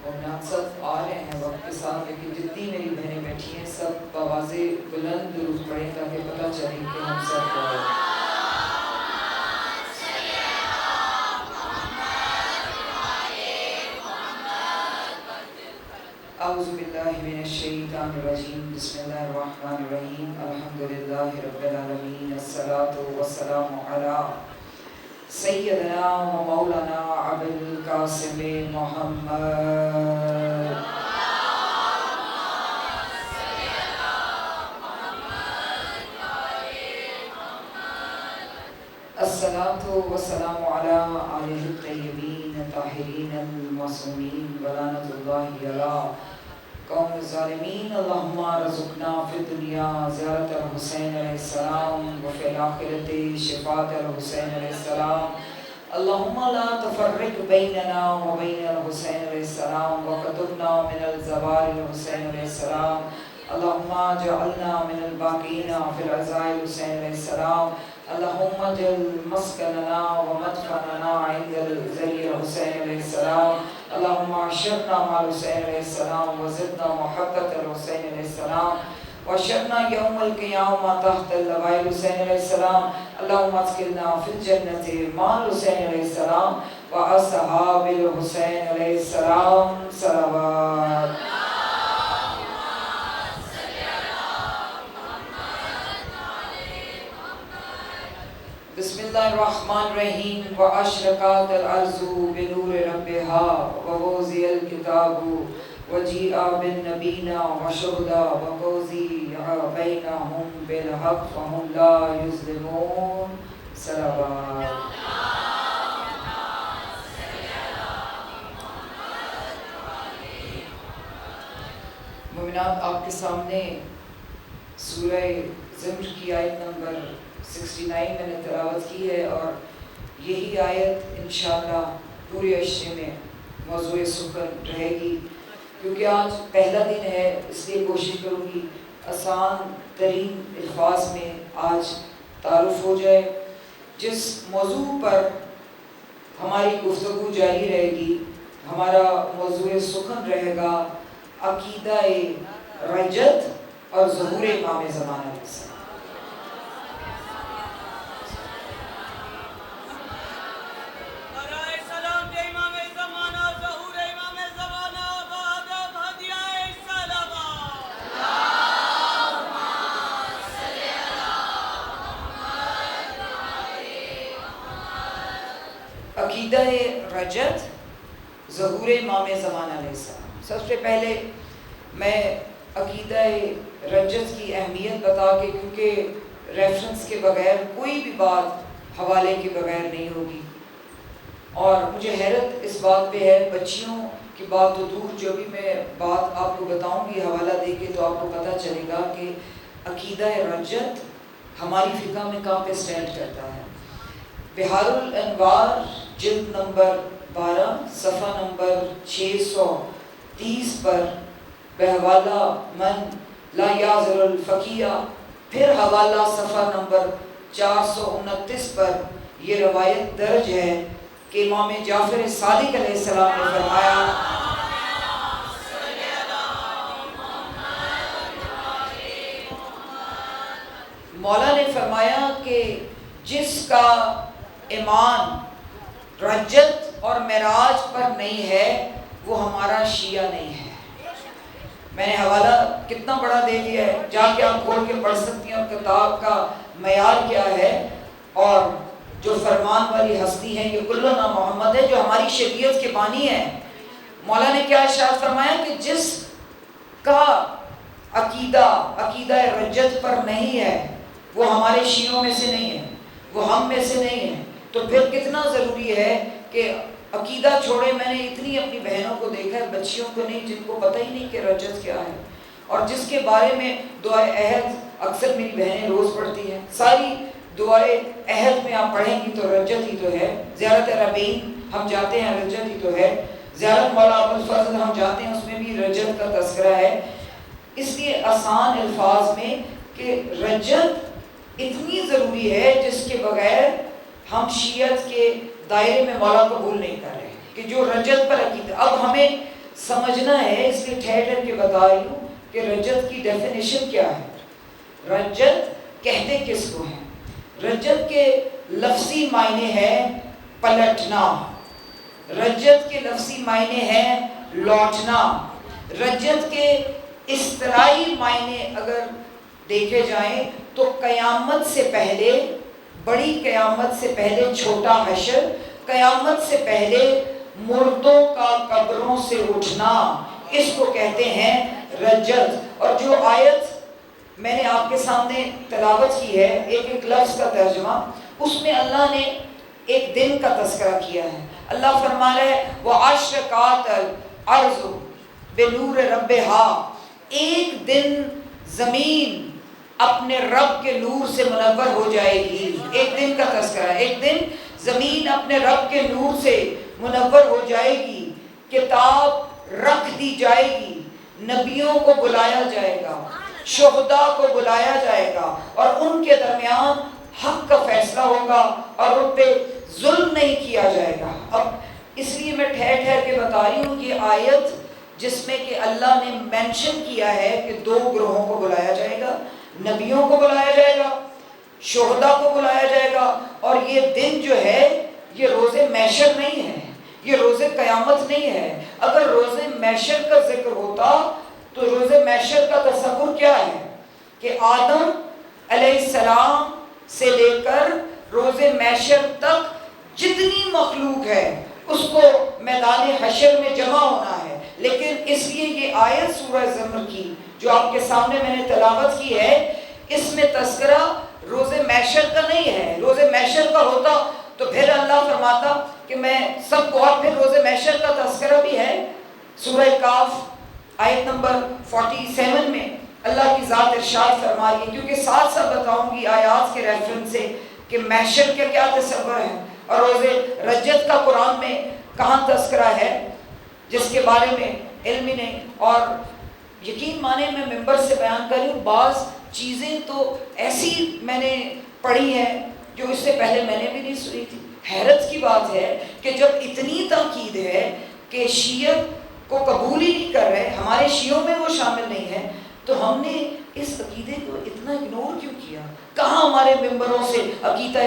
مومنات سب آ رہے ہیں وقت کے ساتھ، لیکن جتنی میری بہنیں بیٹھی ہیں سب بآواز بلند درود پڑھیں تاکہ پتہ چلے کہ ہم سب اعوذ باللہ من الشیطان الرجیم، بسم اللہ الرحمن الرحیم، الحمدللہ رب العالمین، الصلاة والسلام علی سیدنا و مولانا ابو القاسم محمد۔ الصلاة والسلام علی آلہ الطیبین الطاہرین المعصومین، ولعنۃ اللہ علی قوم الظالمین۔ اللہم رزقنا فی الدنیا زیارت الحسین علیہ السلام وفی الآخرۃ شفاعت الحسین علیہ السلام۔ اللہم لا تفرق بیننا وبین الحسین علیہ السلام وکتبنا من الزوار الحسین علیہ السلام۔ اللہم اجعلنا من الباقین فی العزاء الحسین علیہ السلام۔ اللہم اجعل مسکننا ومدفننا عند الذریع الحسین علیہ السلام۔ اللہم احشرنا مع الحسین علیہ السلام وزدنا محبت الحسین علیہ السلام وحشرنا یوم القیامہ تحت لواء الحسین علیہ السلام۔ اللہم ادخلنا فی الجنۃ مع الحسین علیہ السلام واصحاب الحسین علیہ السلام۔ صلوات۔ بسم اللہ الرحمن الرحیم، واشرقت الارض بنور ربہا ووضع الکتاب وجیء بالنبیین وشہداء وقضی بینہم بالحق وہم لا یظلمون۔ صلوات۔ مومنات، آپ کے سامنے سورہ زمر کی آیت نمبر 69 میں نے تلاوت کی ہے، اور یہی آیت انشاءاللہ پورے عشرے میں موضوع سخن رہے گی، کیونکہ آج پہلا دن ہے، اس لیے کوشش کروں گی آسان ترین الفاظ میں آج تعارف ہو جائے۔ جس موضوع پر ہماری گفتگو جاری رہے گی، ہمارا موضوع سخن رہے گا عقیدہ رجت اور ظہور امام زمان علیہ السلام۔ عقیدہ رجت، ظہور امام زمان علیہ السلام۔ سب سے پہلے میں عقیدہ رجت کی اہمیت بتا کے، کیونکہ ریفرنس کے بغیر کوئی بھی بات حوالے کے بغیر نہیں ہوگی، اور مجھے حیرت اس بات پہ ہے، بچیوں کی بات تو دور، جو بھی میں بات آپ کو بتاؤں گی حوالہ دے کے تو آپ کو پتہ چلے گا کہ عقیدہ رجت ہماری فقہ میں کہاں پہ سٹینڈ کرتا ہے۔ بحار الانوار جلد نمبر 12 صفحہ نمبر 630 پر بحوالہ من لا یعذر الفقیہ، پھر حوالہ صفحہ نمبر 429 پر یہ روایت درج ہے کہ امام جعفر صادق علیہ السلام نے فرمایا، مولا نے فرمایا کہ جس کا ایمان رجت اور معراج پر نہیں ہے وہ ہمارا شیعہ نہیں ہے۔ میں نے حوالہ کتنا بڑا دے دیا ہے، جا کے آپ کھول کے پڑھ سکتی ہیں، اور کتاب کا معیار کیا ہے، اور جو فرمان والی ہستی ہے یہ کلنا محمد ہے، جو ہماری شریعت کے بانی ہے۔ مولا نے کیا ارشاد فرمایا کہ جس کا عقیدہ رجت پر نہیں ہے وہ ہمارے شیعوں میں سے نہیں ہے، وہ ہم میں سے نہیں ہے۔ تو پھر کتنا ضروری ہے کہ عقیدہ چھوڑے۔ میں نے اتنی اپنی بہنوں کو دیکھا ہے، بچیوں کو نہیں، جن کو پتہ ہی نہیں کہ رجت کیا ہے، اور جس کے بارے میں دعائے عہد اکثر میری بہنیں روز پڑھتی ہیں۔ ساری دعائے عہد میں آپ پڑھیں گی تو رجت ہی تو ہے۔ زیارت ربین ہم جاتے ہیں، رجت ہی تو ہے۔ زیارت مولا ابوالفضل ہم جاتے ہیں، اس میں بھی رجت کا تذکرہ ہے۔ اس لیے آسان الفاظ میں کہ رجت اتنی ضروری ہے جس کے بغیر ہم شیعت کے دائرے میں مولا قبول نہیں کر رہے، کہ جو رجت پر عقیدہ۔ اب ہمیں سمجھنا ہے، اس لیے ٹھہر ٹھہر کے بتا رہی ہوں کہ رجت کی ڈیفینیشن کیا ہے، رجت کہتے کس کو ہیں۔ رجت کے لفظی معنی ہے پلٹنا، رجت کے لفظی معنی ہے لوٹنا، رجت کے اصطلاحی معنی اگر دیکھے جائیں تو قیامت سے پہلے، بڑی قیامت سے پہلے چھوٹا حشر، قیامت سے پہلے مردوں کا قبروں سے اٹھنا، اس کو کہتے ہیں رجت۔ اور جو آیت میں نے آپ کے سامنے تلاوت کی ہے، ایک لفظ کا ترجمہ، اس میں اللہ نے ایک دن کا تذکرہ کیا ہے۔ اللہ فرما رہا ہے وَأَشْرَقَتِ الْأَرْضُ بِنُورِ رَبِّهَا، ایک دن زمین اپنے رب کے نور سے منور ہو جائے گی۔ ایک دن کا تذکرہ، ایک دن زمین اپنے رب کے نور سے منور ہو جائے گی، کتاب رکھ دی جائے گی، نبیوں کو بلایا جائے گا، شہداء کو بلایا جائے گا، اور ان کے درمیان حق کا فیصلہ ہوگا اور ان پہ ظلم نہیں کیا جائے گا۔ اب اس لیے میں ٹھہر ٹھہر کے بتا رہی ہوں، یہ آیت جس میں کہ اللہ نے مینشن کیا ہے کہ دو گروہوں کو بلایا جائے گا، نبیوں کو بلایا جائے گا، شہداء کو بلایا جائے گا، اور یہ دن جو ہے یہ روز محشر نہیں ہے، یہ روز قیامت نہیں ہے۔ اگر روز محشر کا ذکر ہوتا تو روز محشر کا تصور کیا ہے کہ آدم علیہ السلام سے لے کر روز محشر تک جتنی مخلوق ہے اس کو میدان حشر میں جمع ہونا ہے۔ لیکن اس لیے یہ آیت سورہ زمر کی جو آپ کے سامنے میں نے تلاوت کی ہے، اس میں تذکرہ روز محشر کا نہیں ہے۔ روز محشر کا ہوتا تو پھر اللہ فرماتا کہ میں سب کو، اور پھر روز محشر کا تذکرہ بھی ہے سورہ کاف آیت نمبر 47 میں اللہ کی ذات ارشاد فرما رہی ہے، کیونکہ ساتھ ساتھ بتاؤں گی آیات کے ریفرنس سے کہ محشر کا کیا تصور ہے اور روز رجت کا قرآن میں کہاں تذکرہ ہے، جس کے بارے میں علم ہی نہیں۔ اور یقین مانے میں ممبر سے بیان کر رہی ہوں، بعض چیزیں تو ایسی میں نے پڑھی ہیں جو اس سے پہلے میں نے بھی نہیں سنی تھی۔ حیرت کی بات ہے کہ جب اتنی تاکید ہے کہ شیعت کو قبول ہی نہیں کر رہے، ہمارے شیعوں میں وہ شامل نہیں ہے، تو ہم نے اس عقیدے کو اتنا اگنور کیوں کیا؟ کہاں ہمارے ممبروں سے عقیدہ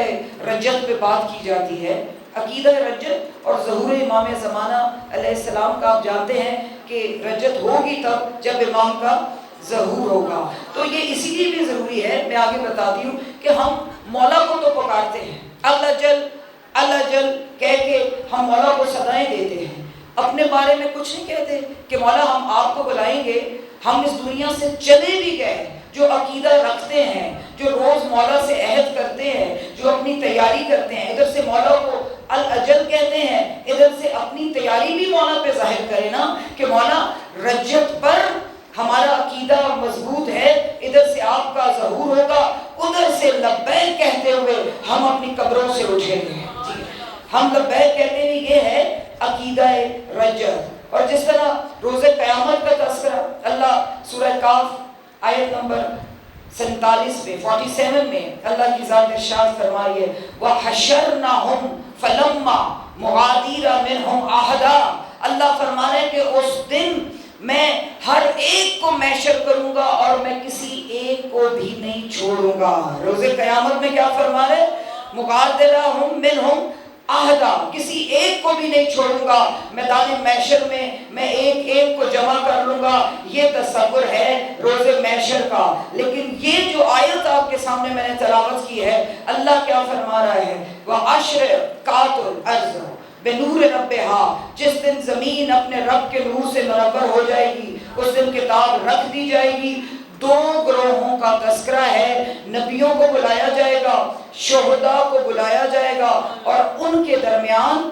رجت پہ بات کی جاتی ہے؟ عقیدہ رجت اور ظہور امام زمانہ علیہ السلام کا آپ جانتے ہیں کہ رجت ہوگی تب جب امام کا ظہور ہوگا۔ تو یہ اسی لیے بھی ضروری ہے، میں آگے بتاتی ہوں کہ ہم مولا کو تو پکارتے ہیں، اللہ جل اللہ جل کہہ کے ہم مولا کو صدائیں دیتے ہیں، اپنے بارے میں کچھ نہیں کہتے کہ مولا ہم آپ کو بلائیں گے۔ ہم اس دنیا سے چلے بھی گئے جو عقیدہ رکھتے ہیں، جو روز مولا سے عہد کرتے ہیں، جو اپنی تیاری کرتے ہیں، ادھر سے مولا کو الاجل کہتے ہیں، ادھر سے اپنی تیاری بھی مولا پہ ظاہر کرے نا کہ مولا رجت پر ہمارا عقیدہ مضبوط ہے، ادھر سے آپ کا ظہور ہوگا، ادھر سے لبیک کہتے ہوئے ہم اپنی قبروں سے اٹھیں گے۔ ہم لبیک کہتے ہیں، یہ ہے عقیدہ رجت۔ اور جس طرح روز قیامت کا تذکرہ اللہ سورہ کاف آیت نمبر 47 میں 47 میں اللہ کی ذات ارشاد فرما رہی ہے وَحَشَرْنَهُمْ فَلَمَّا مُغَادِرَ مِنْهُمْ أَحَدًا، اللہ فرما رہے کہ اس دن میں ہر ایک کو محشر کروں گا اور میں کسی ایک کو بھی نہیں چھوڑوں گا۔ روز قیامت میں کیا فرما رہے؟ مُغَادِرَهُمْ مِنْهُمْ آہدہ، کسی ایک کو بھی نہیں چھوڑوں گا، میدان محشر میں ایک ایک کو جمع کر لوں گا۔ یہ تصور ہے روز محشر کا۔ لیکن یہ جو آیت آپ کے سامنے میں نے تلاوت کی ہے، اللہ کیا فرما رہا ہے؟ وَأَشْرَقَتِ الْأَرْضُ بِنُورِ رَبِّهَا، جس دن زمین اپنے رب کے نور سے منور ہو جائے گی، اس دن کتاب رکھ دی جائے گی۔ دو گروہوں کا تذکرہ ہے، نبیوں کو بلایا جائے گا، شہداء کو بلایا جائے گا، اور ان کے درمیان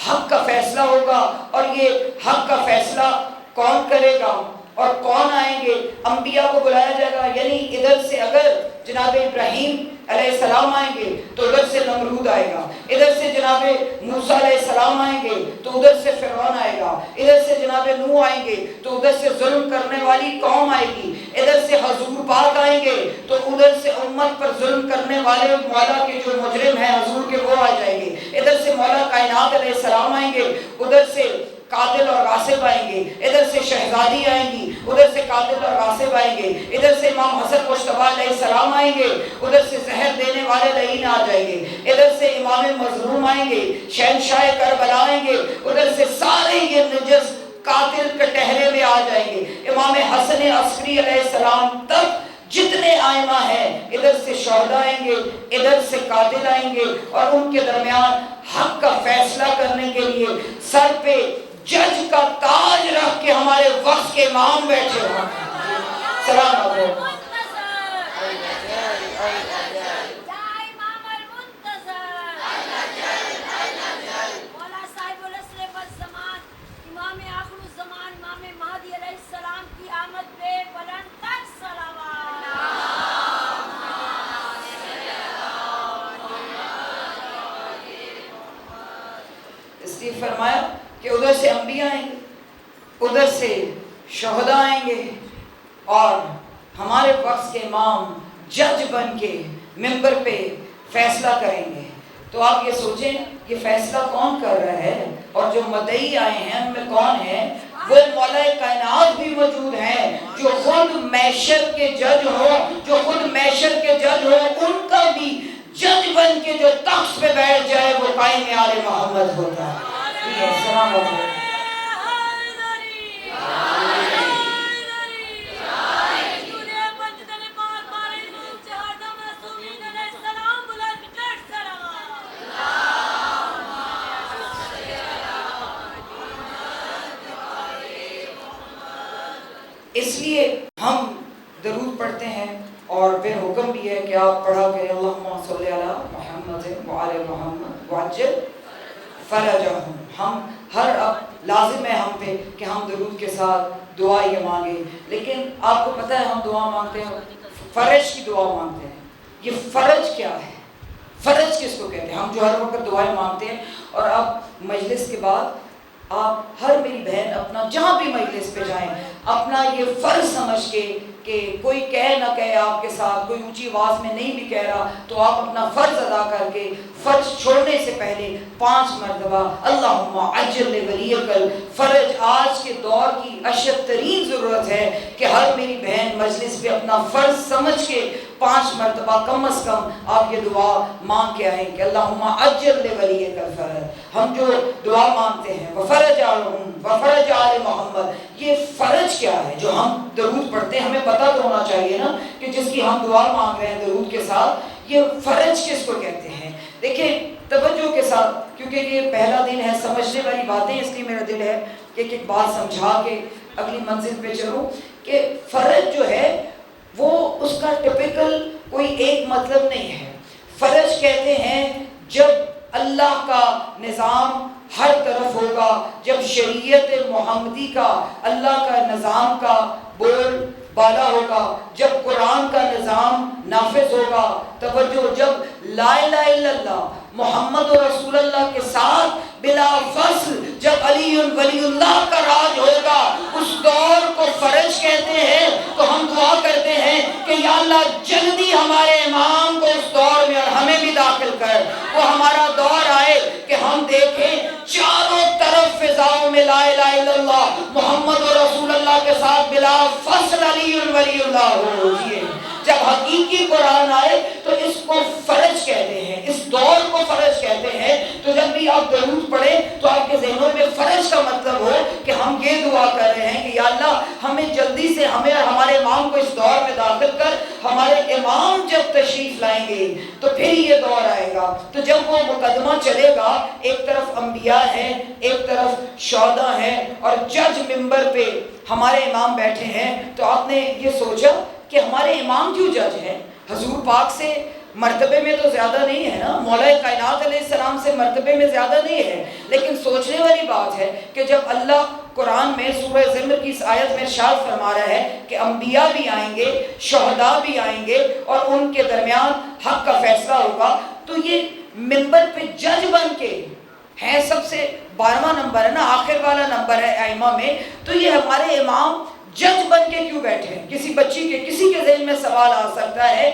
حق کا فیصلہ ہوگا۔ اور یہ حق کا فیصلہ کون کرے گا اور کون آئیں گے؟ انبیاء کو بلایا جائے گا، یعنی ادھر سے اگر جناب ابراہیم علیہ السلام آئیں گے تو ادھر سے نمرود آئے گا، ادھر سے جناب موسیٰ علیہ السلام آئیں گے تو ادھر سے فرعون آئے گا، ادھر سے جناب نوح آئیں گے تو ادھر سے ظلم کرنے والی قوم آئے گی، ادھر سے حضور پاک آئیں گے تو ادھر سے امت پر ظلم کرنے والے مولا کے جو مجرم ہیں حضور کے وہ آ جائیں گے، ادھر سے مولا کائنات علیہ السلام آئیں گے، ادھر سے قاتل اور غاصب آئیں گے، ادھر سے شہزادی آئیں گی، ادھر سے قاتل اور غاصب آئیں گے، ادھر سے امام حسن مجتبیٰ علیہ السلام آئیں گے، ادھر سے زہر دینے والے لعین آ جائیں گے، ادھر سے امام مظلوم آئیں گے، شہنشاہ کربلا آئیں گے، ادھر سے سارے یہ نجس قاتل کٹہرے میں آ جائیں گے، امام حسن عسکری علیہ السلام تک جتنے آئمہ ہیں، ادھر سے شہداء آئیں گے، ادھر سے قاتل آئیں گے، اور ان کے درمیان حق کا فیصلہ کرنے کے لیے سر پہ جج کا تاج رکھ کے ہمارے وقت کے امام بیٹھے ہوئے ہیں۔ سلام علیکم۔ اس لیے فرمایا کہ ادھر سے انبیاء آئیں گے، ادھر سے شہداء آئیں گے، اور ہمارے وقت کے امام جج بن کے منبر پہ فیصلہ کریں گے۔ تو آپ یہ سوچیں یہ فیصلہ کون کر رہا ہے، اور جو مدعی آئے ہیں ان میں کون ہیں؟ وہ مولا کائنات بھی موجود ہیں جو خود محشر کے جج ہو، جو خود محشر کے جج ہو، ان کا بھی جج بن کے جو تخت پہ بیٹھ جائے وہ قائم آل محمد ہوتا ہے۔ السلام علیکم۔ اس لیے ہم درود پڑھتے ہیں، اور پھر حکم بھی ہے کہ آپ پڑھا کریں اللہم صلی علی محمد وعلی محمد وعجل فرجہم۔ ہم ہر اب لازم ہے ہم پہ کہ ہم درود کے ساتھ دعا یہ مانگیں، لیکن آپ کو پتہ ہے ہم دعا مانگتے ہیں، فرج کی دعا مانگتے ہیں۔ یہ فرج کیا ہے؟ فرج کس کو کہتے ہیں؟ ہم جو ہر وقت دعائیں مانگتے ہیں، اور اب مجلس کے بعد آپ ہر میری بہن اپنا جہاں بھی مجلس پہ جائیں اپنا یہ فرض سمجھ کے کہ کوئی کہہ نہ کہے آپ کے ساتھ، کوئی اونچی آواز میں نہیں بھی کہہ رہا، تو آپ اپنا فرض ادا کر کے فرض چھوڑنے سے پہلے 5 مرتبہ اللہم عجل ولیک الفرج۔ آج کے دور کی اشد ترین ضرورت ہے کہ ہر میری بہن مجلس پہ اپنا فرض سمجھ کے 5 مرتبہ کم از کم آپ یہ دعا مانگ کے آئیں کہ اللہم عجل ولیک الفرج۔ ہم جو دعا مانگتے ہیں وفرج عنہم وفرج آل محمد، یہ فرج کیا ہے جو ہم درود پڑھتے ہیں؟ ہمیں پتہ تو ہونا چاہیے نا کہ جس کی ہم دعا مانگ رہے ہیں درود کے ساتھ، یہ فرج کس کو کہتے ہیں؟ دیکھیں توجہ کے ساتھ، کیونکہ یہ پہلا دن ہے، سمجھنے والی باتیں، اس لیے میرا دل ہے کہ ایک بات سمجھا کے اگلی منزل پہ چلوں کہ فرج جو ہے وہ اس کا ٹپیکل کوئی ایک مطلب نہیں ہے۔ فرج کہتے ہیں جب اللہ کا نظام ہر طرف ہوگا، جب شریعت محمدی کا، اللہ کا نظام کا بول بالا ہوگا، جب قرآن کا نظام نافذ ہوگا، توجہ، جب لا الہ الا اللہ محمد رسول اللہ کے ساتھ بلا فصل جب علی ولی اللہ کا راج ہوگا، اس دور کو فرج کہتے ہیں۔ تو ہم دعا کرتے ہیں کہ یا اللہ جلدی ہمارے امام کو اس دور میں اور ہمیں بھی داخل کر، وہ ہمارا دور آئے کہ ہم دیکھیں چاروں طرف فضاؤں میں لا الہ الا اللہ محمد رسول اللہ کے ساتھ بلا فصل علی ولی اللہ ہوئے۔ جب حقیقی قرآن آئے تو اس کو فرج کہتے ہیں، اس دور کو فرج کہتے ہیں۔ تو جب بھی آپ درود پڑھیں تو آپ کے ذہنوں میں فرج کا مطلب ہو کہ ہم یہ دعا کر رہے ہیں کہ یا اللہ ہمیں جلدی سے، ہمیں اور ہمارے امام کو اس دور میں داخل کر۔ ہمارے امام جب تشریف لائیں گے تو پھر یہ دور آئے گا۔ تو جب وہ مقدمہ چلے گا، ایک طرف انبیاء ہیں، ایک طرف شہداء ہیں، اور جج ممبر پہ ہمارے امام بیٹھے ہیں، تو آپ نے یہ سوچا کہ ہمارے امام کیوں جج ہیں؟ حضور پاک سے مرتبے میں تو زیادہ نہیں ہے نا، مولا کائنات علیہ السلام سے مرتبے میں زیادہ نہیں ہے، لیکن سوچنے والی بات ہے کہ جب اللہ قرآن میں سورہ زمر کی اس آیت میں ارشاد فرما رہا ہے کہ انبیاء بھی آئیں گے، شہداء بھی آئیں گے، اور ان کے درمیان حق کا فیصلہ ہوگا، تو یہ منبر پہ جج بن کے ہیں، سب سے 12واں نمبر ہے نا، آخر والا نمبر ہے ائمہ میں، تو یہ ہمارے امام جج بن کے کیوں بیٹھے ہیں؟ کسی بچی کے، کسی کے ذہن میں سوال آ سکتا ہے،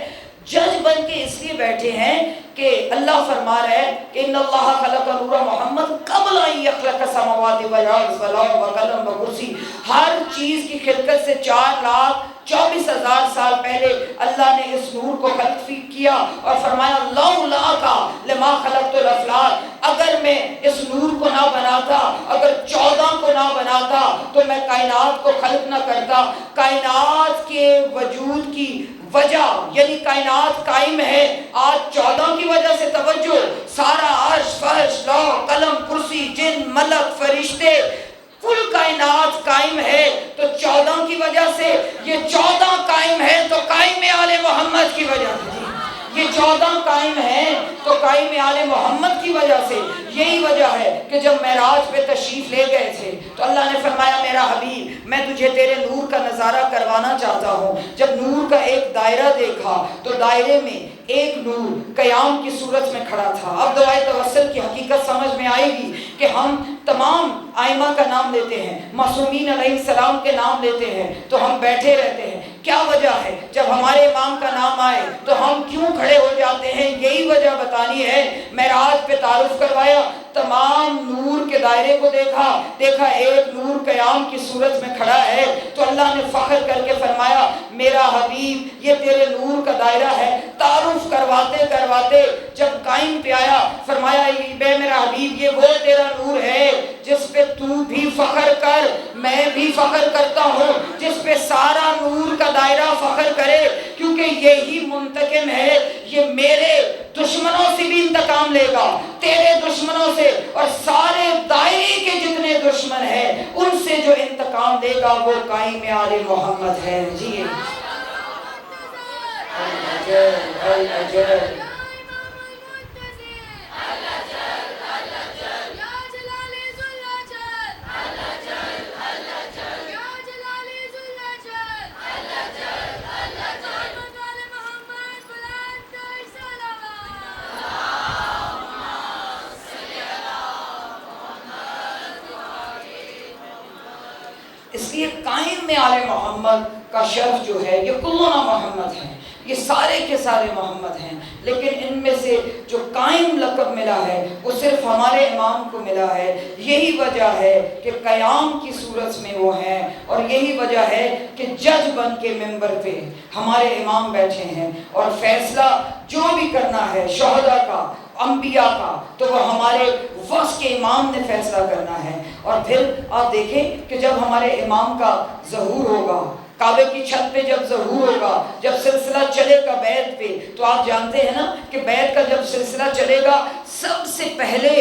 جج بن کے اس لیے بیٹھے ہیں کہ اللہ فرما رہا ہے کہ ان اللہ خلق نور محمد قبل ان یخلق السماوات والارض وقلم وکرسی، ہر چیز کی خلقت سے 4,24,000 سال پہلے اللہ نے اس نور کو خلق کیا اور فرمایا لولا کا لما خلقت الافلاک، اگر میں اس نور کو نہ بناتا، اگر 14 کو نہ بناتا تو میں کائنات کو خلق نہ کرتا۔ کائنات کے وجود کی وجہ یعنی کائنات قائم ہے آج 14 کی وجہ سے، توجہ، سارا عرش فرش لوح قلم کرسی جن ملک فرشتے کل کائنات قائم ہے تو 14 کی وجہ سے، یہ 14 قائم ہے تو قائم آل محمد کی وجہ سے، یہ 14 قائم ہے تو قائم آل محمد کی وجہ سے۔ یہی وجہ ہے کہ جب معراج پہ تشریف لے گئے تھے تو اللہ نے فرمایا میرا حبیب میں تجھے تیرے نور کا نظارہ کروانا چاہتا ہوں۔ جب نور کا ایک دائرہ دیکھا تو دائرے میں ایک نور قیام کی صورت میں کھڑا تھا۔ اب دعائے توسل کی حقیقت سمجھ میں آئے گی کہ ہم تمام آئمہ کا نام لیتے ہیں، معصومین علیہ السلام کے نام لیتے ہیں تو ہم بیٹھے رہتے ہیں، کیا وجہ ہے؟ جب ہمارے امام کا نام آئے تو ہم کیوں کھڑے ہو جاتے ہیں؟ یہی وجہ بتانی ہے۔ معراج پہ تعارف کروایا، تمام نور کے دائرے کو دیکھا ایک نور قیام کی صورت میں کھڑا ہے تو اللہ نے فخر کر کے فرمایا میرا حبیب یہ تیرے نور کا دائرہ ہے۔ تعارف کرواتے کرواتے جب قائم پہ آیا فرمایا بے میرا حبیب یہ وہ تیرا نور ہے جس پہ تو بھی فخر کر میں بھی فخر کرتا ہوں، جس پہ سارا نور کا دائرہ فخر کرے، کیونکہ یہی منتقم ہے، یہ میرے دشمنوں سے بھی انتقام لے گا، تیرے دشمنوں سے اور سارے دائرے کے جتنے دشمن ہیں ان سے جو انتقام لے گا وہ قائم آل محمد ہے۔ جی الأجل اس لیے قائم میں آل محمد کا شرف جو ہے یہ کلنا محمد ہے، یہ سارے کے سارے محمد ہیں، لیکن ان میں سے جو قائم لقب ملا ہے وہ صرف ہمارے امام کو ملا ہے۔ یہی وجہ ہے کہ قیام کی صورت میں وہ ہیں اور یہی وجہ ہے کہ جج بن کے ممبر پہ ہمارے امام بیٹھے ہیں اور فیصلہ جو بھی کرنا ہے شہداء کا انبیاء کا تو وہ ہمارے وصف کے امام نے فیصلہ کرنا ہے۔ اور پھر آپ دیکھیں کہ جب ہمارے امام کا ظہور ہوگا کعبے کی چھت پہ، جب ظہور ہوگا، جب سلسلہ چلے گا بیعت پہ، تو آپ جانتے ہیں نا کہ بیعت کا جب سلسلہ چلے گا سب سے پہلے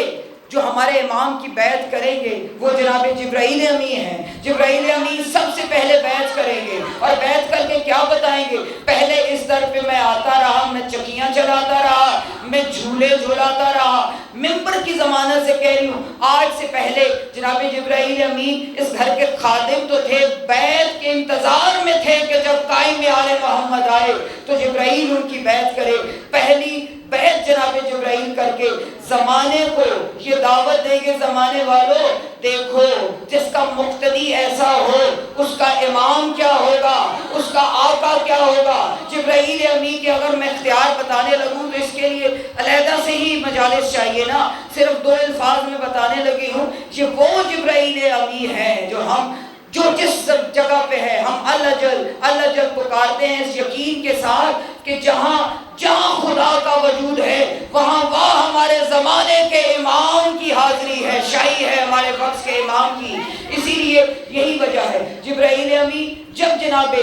جو ہمارے امام کی بیعت کریں گے وہ جناب جبرائیل امین ہیں۔ جبرائیل امین سب سے پہلے بیعت کریں گے اور بیعت کر کے کیا بتائیں گے؟ پہلے اس در پہ میں آتا رہا، میں چکیاں چلاتا رہا، میں جھولے جھولاتا رہا، ممبر کی ضمانت سے کہہ رہی ہوں آج سے پہلے جناب جبرائیل امین اس گھر کے خادم تو تھے، بیعت کے انتظار میں تھے کہ جب قائم آل محمد آئے تو جبرائیل ان کی بیعت کرے۔ پہلی بیعت جناب جبرائیل کر کے زمانے کو یہ دعوت دیں گے، زمانے والوں دیکھو جس کا مقتدی ایسا ہو اس کا امام کیا ہوگا، اس کا آقا کیا ہوگا۔ جبرائیل امین کے اگر میں اختیار بتانے لگوں تو اس کے لیے علیحدہ سے ہی مجالس چاہیے نا، صرف 2 الفاظ میں بتانے لگی ہوں۔ یہ وہ جبرائیل امین ہے جو جس جگہ پہ ہے ہم الجل پکارتے ہیں اس یقین کے ساتھ کہ جہاں خدا کا وجود ہے وہاں ہمارے زمانے کے امام کی حاضری ہے، شاہی ہے ہمارے وقت کے امام کی۔ اسی لیے یہی وجہ ہے جبرائیل امین جب جناب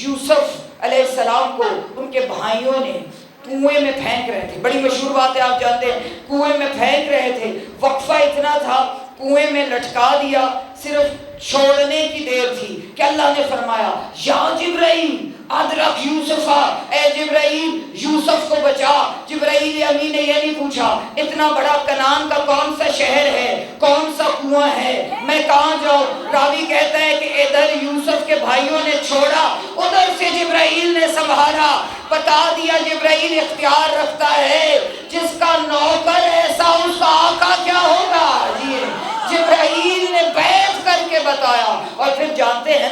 یوسف علیہ السلام کو ان کے بھائیوں نے کنویں میں پھینک رہے تھے، بڑی مشہور بات ہے آپ جانتے ہیں، کنویں میں پھینک رہے تھے، وقفہ اتنا تھا کنویں میں لٹکا دیا، صرف چھوڑنے کی دیر تھی کہ اللہ نے فرمایا یا جبرائیل ادرک یوسفا، اے جبرائیل یوسف کو بچا۔ جبرائیل امین نے یہ نہیں پوچھا اتنا بڑا کنعان کا کون سا شہر ہے، کون سا کنواں ہے، میں کہاں جاؤں۔ راوی کہتا ہے کہ ادھر یوسف کے بھائیوں نے چھوڑا، ادھر سے جبرائیل نے سنبھالا، بتا دیا جبرائیل اختیار رکھتا ہے، جس کا نوکر ایسا اس کا آقا کیا ہوگا۔ جی جبرائیل نے بیعت کر کے بتایا اور پھر جانتے ہیں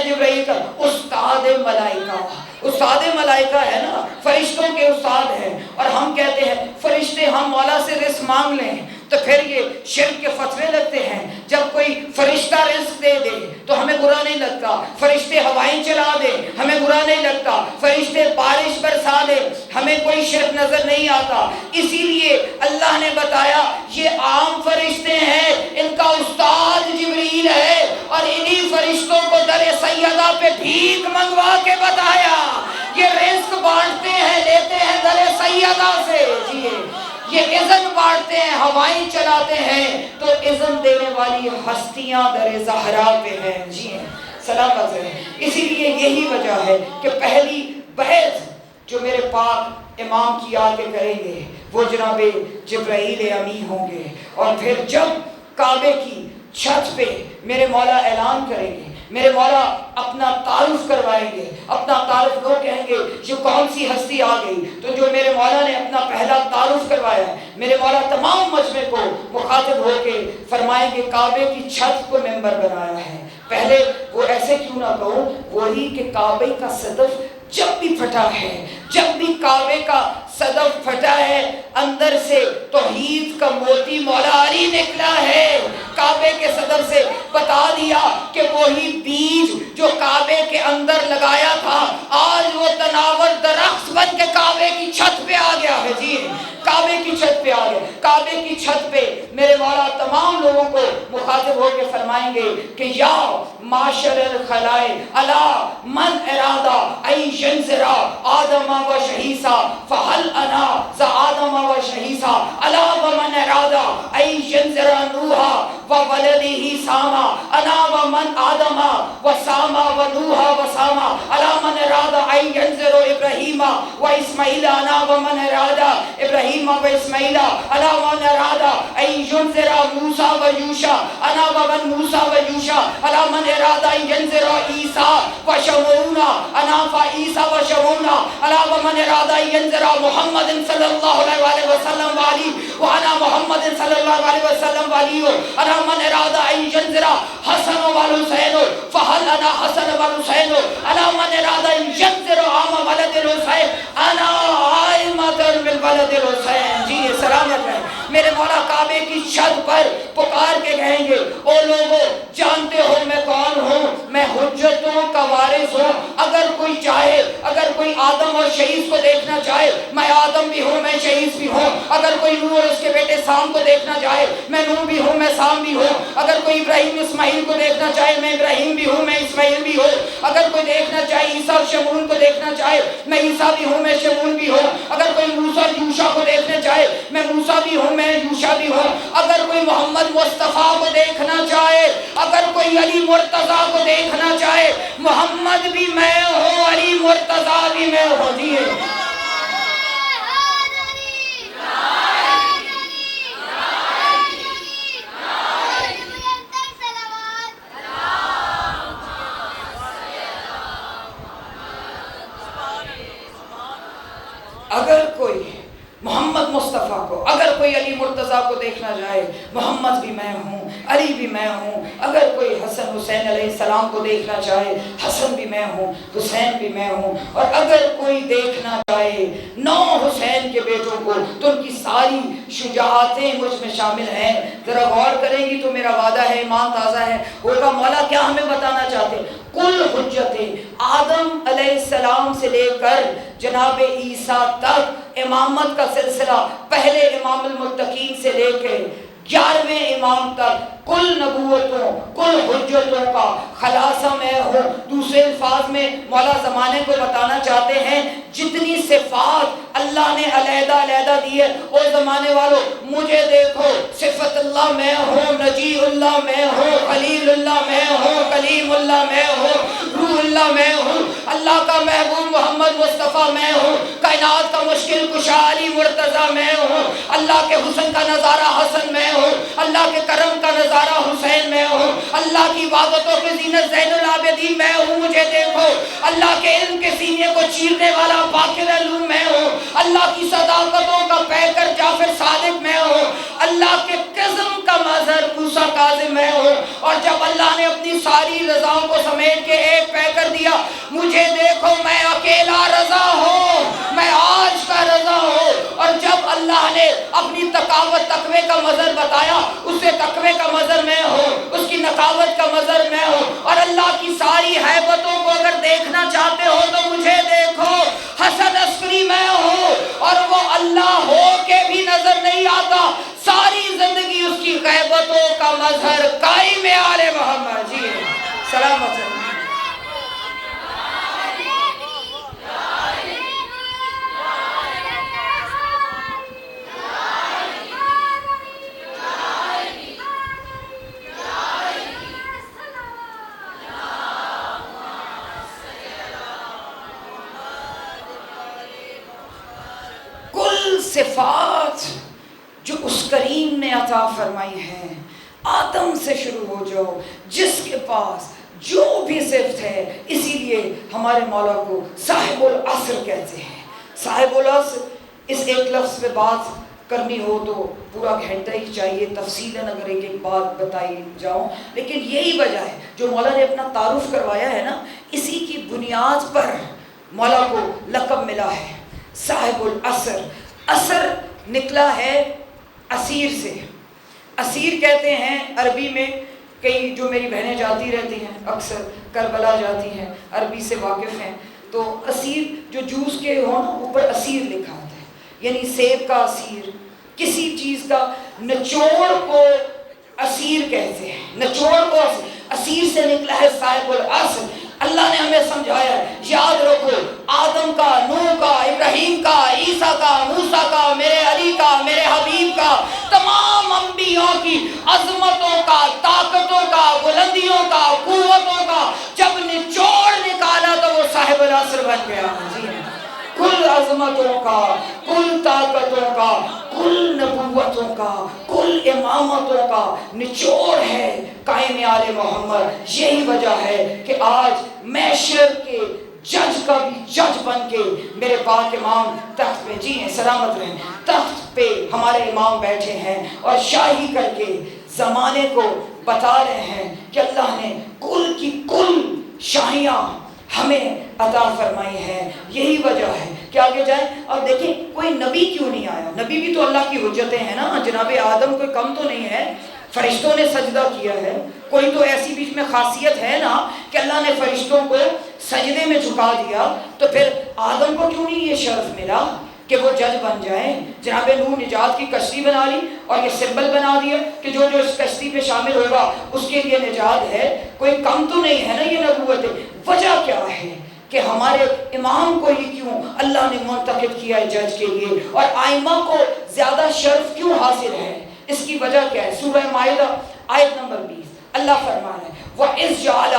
جبرائیل کا استاد ملائکہ استاد ملائکہ ہے نا، فرشتوں کے استاد ہیں، اور ہم کہتے ہیں فرشتے ہم مولا سے رزق مانگ لیں، تو پھر یہ شرک کے فتوے لگتے ہیں۔ جب کوئی فرشتہ رزق دے دے تو ہمیں برا نہیں لگتا، فرشتے ہوائیں چلا دے ہمیں برا نہیں لگتا، فرشتے بارش برسا دے ہمیں کوئی شرک نظر نہیں آتا۔ اسی لیے اللہ نے بتایا یہ عام فرشتے ہیں، ان کا استاد جبریل ہے، اور انہی فرشتوں کو در سیدہ پہ بھیک منگوا کے بتایا یہ رزق بانٹتے ہیں، لیتے ہیں در سیدہ سے۔ جی یہ اذن بانٹتے ہیں، ہوائیں چلاتے ہیں، تو اذن دینے والی ہستیاں در زہرا پہ ہیں۔ جی سلامت ہے۔ اسی لیے یہی وجہ ہے کہ پہلی بحث جو میرے پاک امام کی آ کے کریں گے وہ جناب جبرائیل امی ہوں گے، اور پھر جب کعبے کی چھت پہ میرے مولا اعلان کریں گے، میرے مولا اپنا تعارف کروائیں گے، اپنا تعارف لوگ کہیں گے یہ کون سی ہستی آ گئی، تو جو میرے مولا نے اپنا پہلا تعارف کروایا ہے، میرے مولا تمام مجمع کو مخاطب ہو کے فرمائیں گے کعبے کی چھت کو ممبر بنایا ہے۔ پہلے وہ ایسے کیوں نہ کہوں، وہی کہ کعبے کا صدف جب بھی پھٹا ہے، جب بھی کعبے کا صدف پھٹا ہے، اندر سے توحید کا موتی مولا علی نکلا ہے۔ کعبے کے صدف سے بتا دیا کہ وہی بیج جو کعبے کے اندر لگایا تھا آج وہ تناور درخت بن کے کعبے کی چھت پہ آ گیا ہے۔ جی کعبے کی چھت پہ آ گیا۔ کعبے کی چھت پہ میرے مولا تمام لوگوں کو مخاطب ہو کے فرمائیں گے کہ یا معاشر الخلائق الا من ارادہ ای ینظرا آدم و شہیسا فہل انا ذا آدم و شہیسا الا ومن ارادہ ای ینظرا نوحا و ولدہ ساما انا ومن آدم و ساما و نوحا و ساما الا من ارادہ ای ینظر ابراہیم و اسماعیل انا ومن ارادہ ابراہیم و اسماعیل الا من ارادہ ای ینظر موسیٰ و یوشع انا ومن موسیٰ و یوشع الا من ارادہ ای ینظر عیسیٰ و شمعون انا فعیسیٰ و شمعون الا ومن ارادہ ای ینظر محمد صلی اللہ علیہ وسلم والی وانا محمد صلی اللہ علیہ وسلم والی الا من ارادہ ای ینظر حسن و حسین فہل انا حسن و حسین الا من ارادہ ای ینظر عام ولد الحسین انا عائمۃ بالولد الحسین۔ جی سلامت ہے۔ میرے مولا کعبے کی چھت پر پکار کے کہیں گے او لوگوں جانتے ہو میں کون ہوں، میں حجتوں کا وارث ہوں، اگر کوئی چاہے، اگر کوئی آدم اور شہیس کو دیکھنا چاہے میں آدم بھی ہوں، میں شہیس بھی ہوں، اگر کوئی نوح اور اس کے بیٹے سام کو دیکھنا چاہے میں نوح بھی ہوں، میں سام بھی ہوں، اگر کوئی ابراہیم اسماعیل کو دیکھنا چاہے میں ابراہیم بھی ہوں، میں اسماعیل بھی ہوں، اگر کوئی دیکھنا چاہے عیسیٰ اور شمعون کو دیکھنا چاہے میں عیسیٰ بھی ہوں، میں شمعون بھی ہوں، اگر کوئی موسیٰ اور یوشع کو دیکھنا چاہے میں موسیٰ بھی ہوں، میں یوشع بھی ہوں، اگر کوئی محمد مصطفیٰ کو دیکھنا چاہے، اگر کوئی علی مرتضیٰ کو دیکھنا چاہے محمد بھی میں ہوں، علی مرتضیٰ بھی میں ہوں۔ جی اگر کوئی محمد مصطفیٰ کو، اگر کوئی علی مرتضیٰ کو دیکھنا چاہے محمد بھی میں ہوں، علی بھی میں ہوں، اگر کوئی حسن حسین علیہ السلام کو دیکھنا چاہے حسن بھی میں ہوں، حسین بھی میں ہوں، اور اگر کوئی دیکھنا چاہے 9 حسین کے بیٹوں کو تو ان کی ساری شجاعتیں مجھ میں شامل ہیں۔ ذرا غور کریں گی تو میرا وعدہ ہے، ایمان تازہ ہے ہوگا۔ مولا کیا ہمیں بتانا چاہتے؟ کل حجتیں آدم علیہ السلام سے لے کر جناب عیسیٰ تک امامت کا سلسلہ پہلے امام المتقین سے لے کے 11ویں امام تک کل نبوتوں کل حجتوں کا خلاصہ میں ہوں۔ دوسرے الفاظ میں مولا زمانے کو بتانا چاہتے ہیں جتنی صفات اللہ نے علیحدہ علیحدہ دی ہے او زمانے والوں مجھے دیکھو، صفت اللہ میں ہوں، نجی اللہ میں ہوں، خلیل اللہ میں ہوں، کلیم اللہ میں ہوں، روح اللہ میں ہوں، اللہ کا محبوب محمد مصطفیٰ میں ہوں، کائنات کا مشکل کشا علی مرتضیٰ میں ہوں، اللہ کے حسن کا نظارہ حسن میں ہوں، اللہ کے کرم کا نظارہ حسین میں ہوں، اللہ کی عبادتوں کے زینت زین العابدین میں ہوں، مجھے دیکھو، اللہ کے علم کے سینے کو چیرنے والا باقر علوم میں ہوں، اللہ کی صداقتوں کا پیکر جعفر صادق میں ہوں، اللہ کے قسم کا مظہر موسیٰ کاظم میں ہوں، اور جب اللہ نے اپنی ساری رضاؤں کو سمیٹ کے ایک پیکر دیا مجھے دیکھو میں اکیلا رضا ہوں، میں آج کا رضا ہوں۔ اور جب اللہ نے اپنی تقوی کا مظہر بتایا، اسے تقوی کا مظہر میں ہوں، اس کی نقاوت کا مظہر میں ہوں، اور اللہ کی ساری ہیبتوں کو اگر دیکھنا چاہتے ہو تو مجھے دیکھو، حسن عسکری میں ہوں، اور وہ اللہ ہو کے بھی نظر نہیں آتا، ساری زندگی اس کی غیبتوں کا مظہر قائم آل محمد۔ جی سلامت ہے۔ کل صفات جو اس کریم نے عطا فرمائی ہے، آدم سے شروع ہو جاؤ، جس کے پاس جو بھی صفت ہے، اسی لیے ہمارے مولا کو صاحب العصر کہتے ہیں۔ صاحب العصر، اس ایک لفظ پہ بات کرنی ہو تو پورا گھنٹہ ہی چاہیے، تفصیلاً اگر ایک ایک بات بتائی جاؤں، لیکن یہی وجہ ہے جو مولا نے اپنا تعارف کروایا ہے نا، اسی کی بنیاد پر مولا کو لقب ملا ہے صاحب العصر۔ عصر نکلا ہے اسیر سے۔ اسیر کہتے ہیں عربی میں، کئی جو میری بہنیں جاتی رہتی ہیں، اکثر کربلا جاتی ہیں، عربی سے واقف ہیں، تو اسیر جو جوس کے ہو نا، اوپر اسیر لکھا ہوتا ہے، یعنی سیب کا اسیر، کسی چیز کا نچوڑ کو اسیر کہتے ہیں، نچوڑ کو اسیر سے نکلا ہے صاحب العصر۔ اللہ نے ہمیں سمجھایا ہے، یاد رکھو، آدم کا، نوح کا، ابراہیم کا، عیسیٰ کا، موسیٰ کا، میرے علی کا، میرے حبیب کا، تمام انبیاء کی عظمتوں کا، طاقتوں کا، بلندیوں کا، قوتوں کا جب نچوڑ نکالا تو وہ صاحب العصر بن گیا۔ جی کل عظمتوں کا، کل طاقتوں کا، کل نبوتوں کا، کل امامتوں کا نچوڑ ہے قائم آل محمد۔ یہی وجہ ہے کہ آج محشر کے جج کا بھی جج بن کے میرے پاک امام تخت پہ، جی ہیں سلامت رہیں، تخت پہ ہمارے امام بیٹھے ہیں اور شاہی کر کے زمانے کو بتا رہے ہیں کہ اللہ نے کل کی کل شاہیاں ہمیں عطا فرمائی ہے۔ یہی وجہ ہے کہ آگے جائیں اور دیکھیں کوئی نبی کیوں نہیں آیا، نبی بھی تو اللہ کی حجتیں ہیں نا، جناب آدم کوئی کم تو نہیں ہے، فرشتوں نے سجدہ کیا ہے، کوئی تو ایسی بیچ میں خاصیت ہے نا کہ اللہ نے فرشتوں کو سجدے میں جھکا دیا، تو پھر آدم کو کیوں نہیں یہ شرف ملا کہ وہ جج بن جائیں؟ جناب نوح نجات کی کشتی بنا لی اور یہ سمبل بنا دیا کہ جو جو اس کشتی پہ شامل ہوگا اس کے لیے نجات ہے، کوئی کم تو نہیں ہے نا یہ نبوت۔ وجہ کیا ہے کہ ہمارے امام کو ہی کیوں اللہ نے منتخب کیا ہے جج کے لیے، اور آئمہ کو زیادہ شرف کیوں حاصل ہے؟ اس کی وجہ کیا ہے؟ سورہ مائدہ آیت نمبر 20 اللہ فرما رہے ہیں وَإِذْ جَعَلَ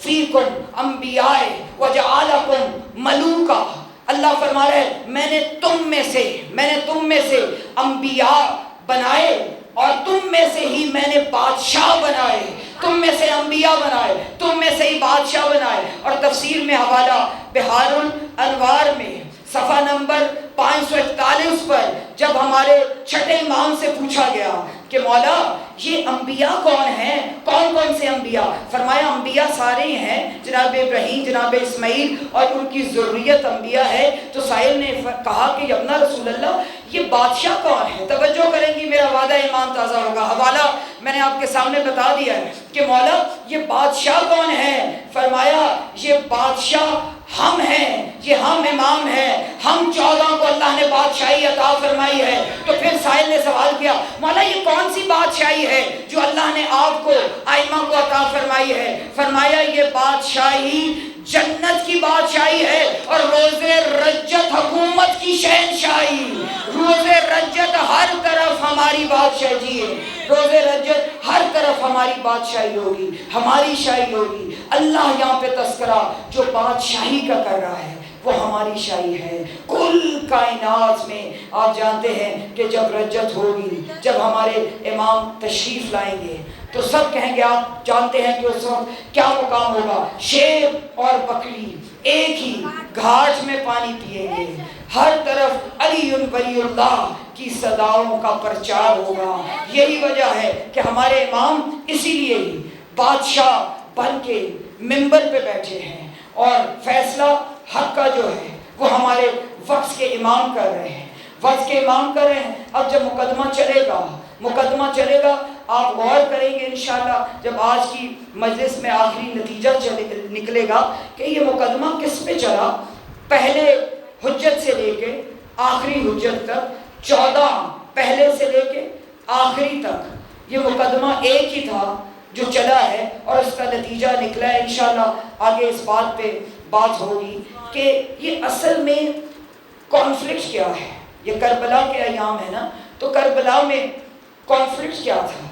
فِيكُمْ أَنْبِيَاءَ وَجَعَلَكُمْ مَلُوكًا۔ اللہ فرما رہے ہیں میں نے تم میں سے انبیاء بنائے اور تم میں سے ہی میں نے بادشاہ بنائے، تم میں سے انبیاء بنائے، تم میں سے ہی بادشاہ بنائے۔ اور تفسیر میں حوالہ بحار الانوار میں صفحہ نمبر 541 پر جب ہمارے چھٹے امام سے پوچھا گیا کہ مولا یہ انبیاء کون ہیں، کون کون سے انبیاء؟ فرمایا انبیاء سارے ہی ہیں، جناب ابراہیم، جناب اسماعیل اور ان کی ذریت انبیاء ہے۔ تو سائل نے کہا کہ یبنا رسول اللہ یہ بادشاہ کون ہے؟ توجہ کریں گی میرا وعدہ ایمان تازہ ہوگا، حوالہ میں نے آپ کے سامنے بتا دیا ہے کہ مولا یہ بادشاہ کون ہے؟ فرمایا یہ بادشاہ ہم ہیں، یہ ہم امام ہیں، ہم 14 کو اللہ نے بادشاہی عطا فرمائی ہے۔ تو پھر سائل نے سوال کیا مولا یہ کون سی بادشاہی ہے جو اللہ نے آپ کو آئمہ کو عطا فرمائی ہے؟ فرمایا یہ بادشاہی جنت کی بادشاہی ہے اور روز رجت حکومت کی شہنشاہی۔ روز رجت ہر طرف ہماری بادشاہی ہے، روز رجت ہر طرف ہماری بادشاہی ہوگی، ہماری شاہی ہوگی۔ اللہ یہاں پہ تذکرہ جو بادشاہی کا کر رہا ہے وہ ہماری شاہی ہے۔ کل کائنات میں آپ جانتے ہیں کہ جب رجت ہوگی، جب ہمارے امام تشریف لائیں گے تو سب کہیں گے، آپ جانتے ہیں کہ اس وقت کیا مقام ہوگا، شیر اور بکری ایک ہی گھاٹ میں پانی پیئیں گے، ہر طرف علی ولی اللہ کی صداؤں کا پرچار ہوگا۔ یہی وجہ ہے کہ ہمارے امام اسی لیے ہی بادشاہ بن کے منبر پہ بیٹھے ہیں اور فیصلہ حق کا جو ہے وہ ہمارے وقت کے امام کر رہے ہیں، وقت کے امام کر رہے ہیں۔ اب جب مقدمہ چلے گا آپ غور کریں گے انشاءاللہ جب آج کی مجلس میں آخری نتیجہ نکلے گا کہ یہ مقدمہ کس پہ چلا۔ پہلے حجت سے لے کے آخری حجت تک 14 پہلے سے لے کے آخری تک یہ مقدمہ ایک ہی تھا جو چلا ہے اور اس کا نتیجہ نکلا ہے۔ انشاءاللہ آگے اس بات پہ بات ہوگی کہ یہ اصل میں کانفلکٹ کیا ہے۔ یہ کربلا کے ایام ہے نا، تو کربلا میں کانفلکٹ کیا تھا،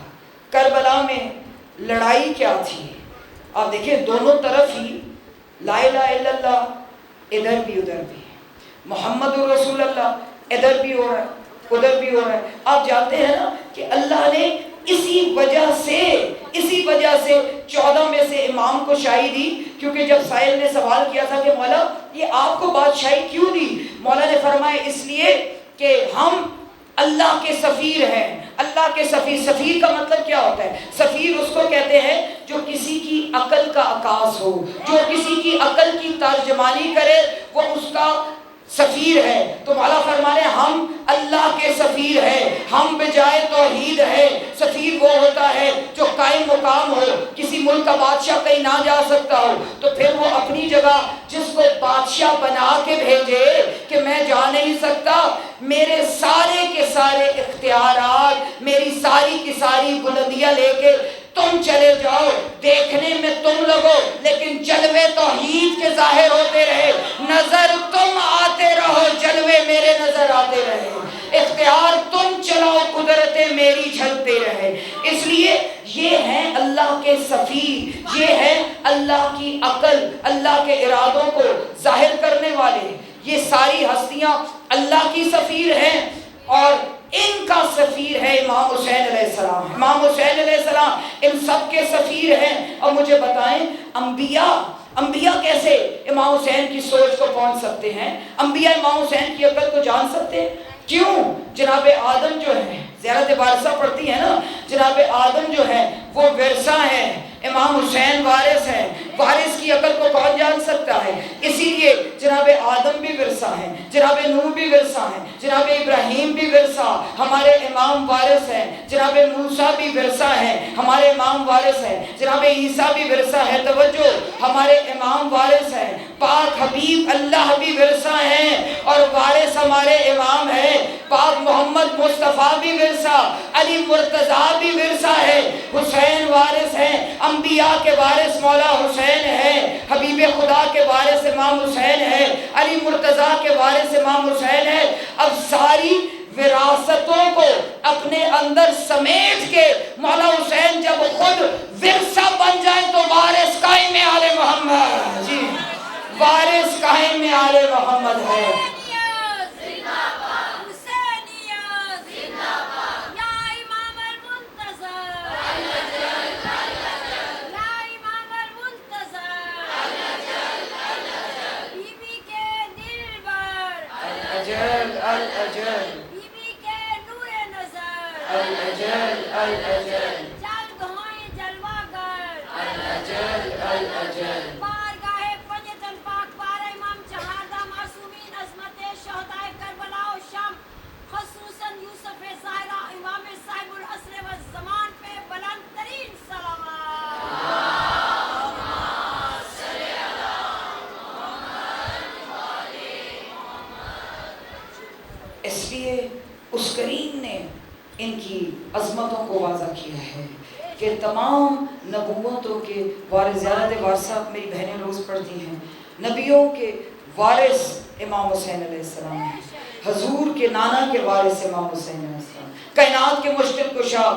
کربلا میں لڑائی کیا تھی۔ آپ دیکھیں دونوں طرف ہی لا الہ الا اللہ ادھر بھی ادھر بھی، محمد رسول اللہ ادھر بھی ہو رہا ہے ادھر بھی ہو رہا ہے۔ آپ جانتے ہیں نا کہ اللہ نے اسی وجہ سے 14 میں سے امام کو شاہی دی، کیونکہ جب سائل نے سوال کیا تھا کہ مولا یہ آپ کو بادشاہی کیوں دی، مولا نے فرمایا اس لیے کہ ہم اللہ کے سفیر ہیں۔ اللہ کے سفیر کا مطلب کیا ہوتا ہے؟ سفیر اس کو کہتے ہیں جو کسی کی عقل کا عکاس ہو، جو کسی کی عقل کی ترجمانی کرے، وہ اس کا سفیر ہے۔ تو مولا فرما رہے ہیں ہم اللہ کے سفیر ہیں، ہم بجائے توحید ہے۔ سفیر وہ ہوتا ہے جو قائم مقام ہو، کسی ملک کا بادشاہ کہیں نہ جا سکتا ہو تو پھر وہ اپنی جگہ جس کو بادشاہ بنا کے بھیجے کہ میں جا نہیں سکتا، میرے سارے کے سارے اختیارات، میری ساری کی ساری بلندیاں لے کے تم چلے جاؤ، دیکھنے میں تم لگو لیکن جلوے توحید کے ظاہر ہوتے رہے، نظر تم آتے رہو جلوے میرے نظر آتے رہے، اختیار تم چلاؤ قدرتیں میری جھلتے رہے۔ اس لیے یہ ہیں اللہ کے سفیر، یہ ہیں اللہ کی عقل، اللہ کے ارادوں کو ظاہر کرنے والے۔ یہ ساری ہستیاں اللہ کی سفیر ہیں اور ان کا سفیر ہے امام حسین علیہ السلام۔ امام حسین علیہ السلام ان سب کے سفیر ہیں۔ اور مجھے بتائیں انبیاء کیسے امام حسین کی سوچ کو پہنچ سکتے ہیں؟ انبیاء امام حسین کی عقل کو جان سکتے ہیں؟ کیوں؟ جناب آدم جو ہے، زیارت وارثہ پڑھتی ہے نا، جناب آدم جو ہے وہ ورثہ ہیں، امام حسین وارث ہیں۔ وارث کی عقل کو کون جان سکتا ہے؟ اسی لیے جناب آدم بھی ورثہ ہیں، جناب نوح بھی ورثہ ہیں، جناب ابراہیم بھی ورثہ ہمارے امام وارث ہیں، جناب موسیٰ بھی ورثہ ہیں ہمارے امام وارث ہیں، جناب عیسیٰ بھی ورثہ ہے، توجہ ہمارے امام وارث ہیں، پاک حبیب اللہ بھی ورثہ ہیں اور وارث ہمارے امام ہیں، پاک محمد مصطفیٰ بھی ورثہ، علی مرتضیٰ بھی ورثہ ہے، حسین وارث ہیں، انبیاء کے وارث مولا حسین ہے، حبیب خدا کے وارث امام حسین ہے، علی مرتضیٰ کے وارث امام حسین ہے۔ اب ساری وراثتوں کو اپنے اندر سمیٹ کے مولا حسین جب خود ورثہ بن جائیں تو وارث قائم آل محمد، جی وارث قائم آل محمد ہے۔ الأجل بی بی کے نور نظر، الأجل الأجل جلد ہوئیں جلوہ گر، الأجل الأجل بارگاہ فجر پاک پار امام شہادہ معصومین عظمت شہداء کربلا و شام، خصوصاً یوسف زہرا امام صاحب العصر والزمان پہ بلند ترین صلوات۔ اس لیے اس کریم نے ان کی عظمتوں کو واضح کیا ہے کہ تمام نبوتوں کے وارث، زیارت وارثہ میری بہنیں روز پڑھتی ہیں، نبیوں کے وارث امام حسین علیہ السلام ہیں، حضور کے نانا کے وارث امام حسین علیہ السلام، کائنات کے مشکل کشا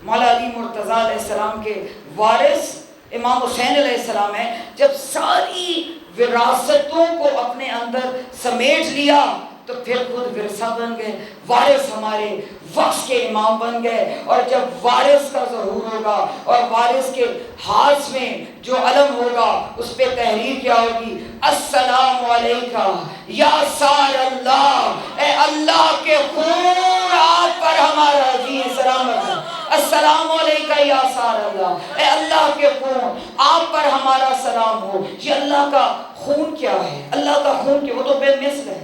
مولا علی مرتضیٰ علیہ السلام کے وارث امام حسین علیہ السلام ہیں۔ جب ساری وراثتوں کو اپنے اندر سمیٹ لیا تو پھر خود ورثہ بن گئے، وارث ہمارے وقت کے امام بن گئے۔ اور جب وارث کا ظہور ہوگا اور وارث کے ہاتھ میں جو علم ہوگا اس پہ تحریر کیا ہوگی؟ السلام علیکہ یا سار اللہ، اے اللہ کے خون آپ پر ہمارا جی سلامت ہے، السلام علیکہ یا سار اللہ، اے اللہ کے خون آپ پر ہمارا سلام ہو۔ یہ اللہ کا خون کیا ہے؟ اللہ کا خون کیا؟ وہ تو بے مثل ہے،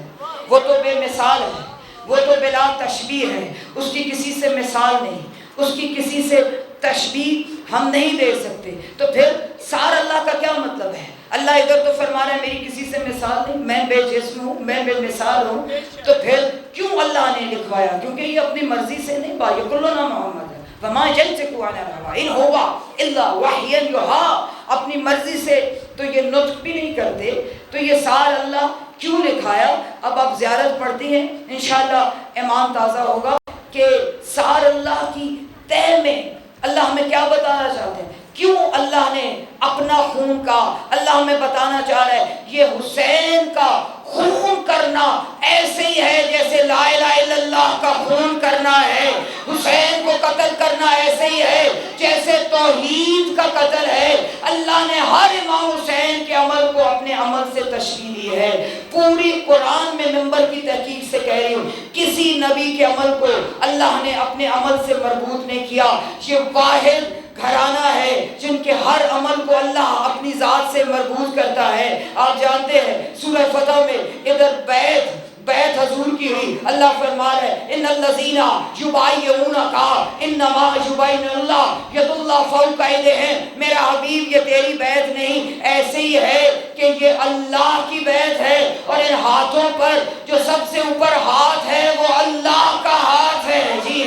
وہ تو بے مثال ہے، وہ تو بلا تشبیہ ہے، اس کی کسی سے مثال نہیں، اس کی کسی سے تشبیہ ہم نہیں دے سکتے۔ تو پھر سار اللہ کا کیا مطلب ہے؟ اللہ ادھر تو فرما رہا ہے میری کسی سے مثال نہیں، میں بے جسم ہوں، میں بے مثال ہوں، تو پھر کیوں اللہ نے لکھوایا؟ کیونکہ یہ اپنی مرضی سے نہیں، یقولون محمد ہے وما ينطق عن الهوى ان هو الا وحی یوحی، اپنی مرضی سے تو یہ نطق بھی نہیں کرتے۔ تو یہ سار اللہ کیوں لکھایا؟ اب آپ زیارت پڑھتی ہیں انشاءاللہ ایمان تازہ ہوگا کہ سار اللہ کی تہ میں اللہ ہمیں کیا بتانا چاہتے ہیں، کیوں اللہ نے اپنا خون کا، اللہ ہمیں بتانا چاہ رہا ہے یہ حسین کا خون کرنا ایسے ہی ہے جیسے لا الہ الا اللہ کا خون کرنا ہے، حسین کو قتل کرنا ایسے ہی ہے جیسے توحید کا قتل ہے۔ اللہ نے ہر امام حسین کے عمل کو اپنے عمل سے تشریح دی ہے۔ پوری قرآن میں ممبر کی تحقیق سے کہہ رہی ہوں، کسی نبی کے عمل کو اللہ نے اپنے عمل سے مربوط نہیں کیا۔ یہ واحد گھرانہ ہے جن کے ہر عمل کو اللہ اپنی ذات سے مربوط کرتا ہے۔ آپ جانتے ہیں سورہ فتح میں ادھر بیعت حضور کی ہوئی، اللہ فرما رہا ہے ان الذین یبایعونک انما یبایعون اللہ ید اللہ فوق ایدیہم، میرا حبیب یہ تیری بیعت نہیں، ایسے ہی ہے کہ یہ اللہ کی بیعت ہے، اور ان ہاتھوں پر جو سب سے اوپر ہاتھ ہے وہ اللہ کا ہاتھ ہے۔ جی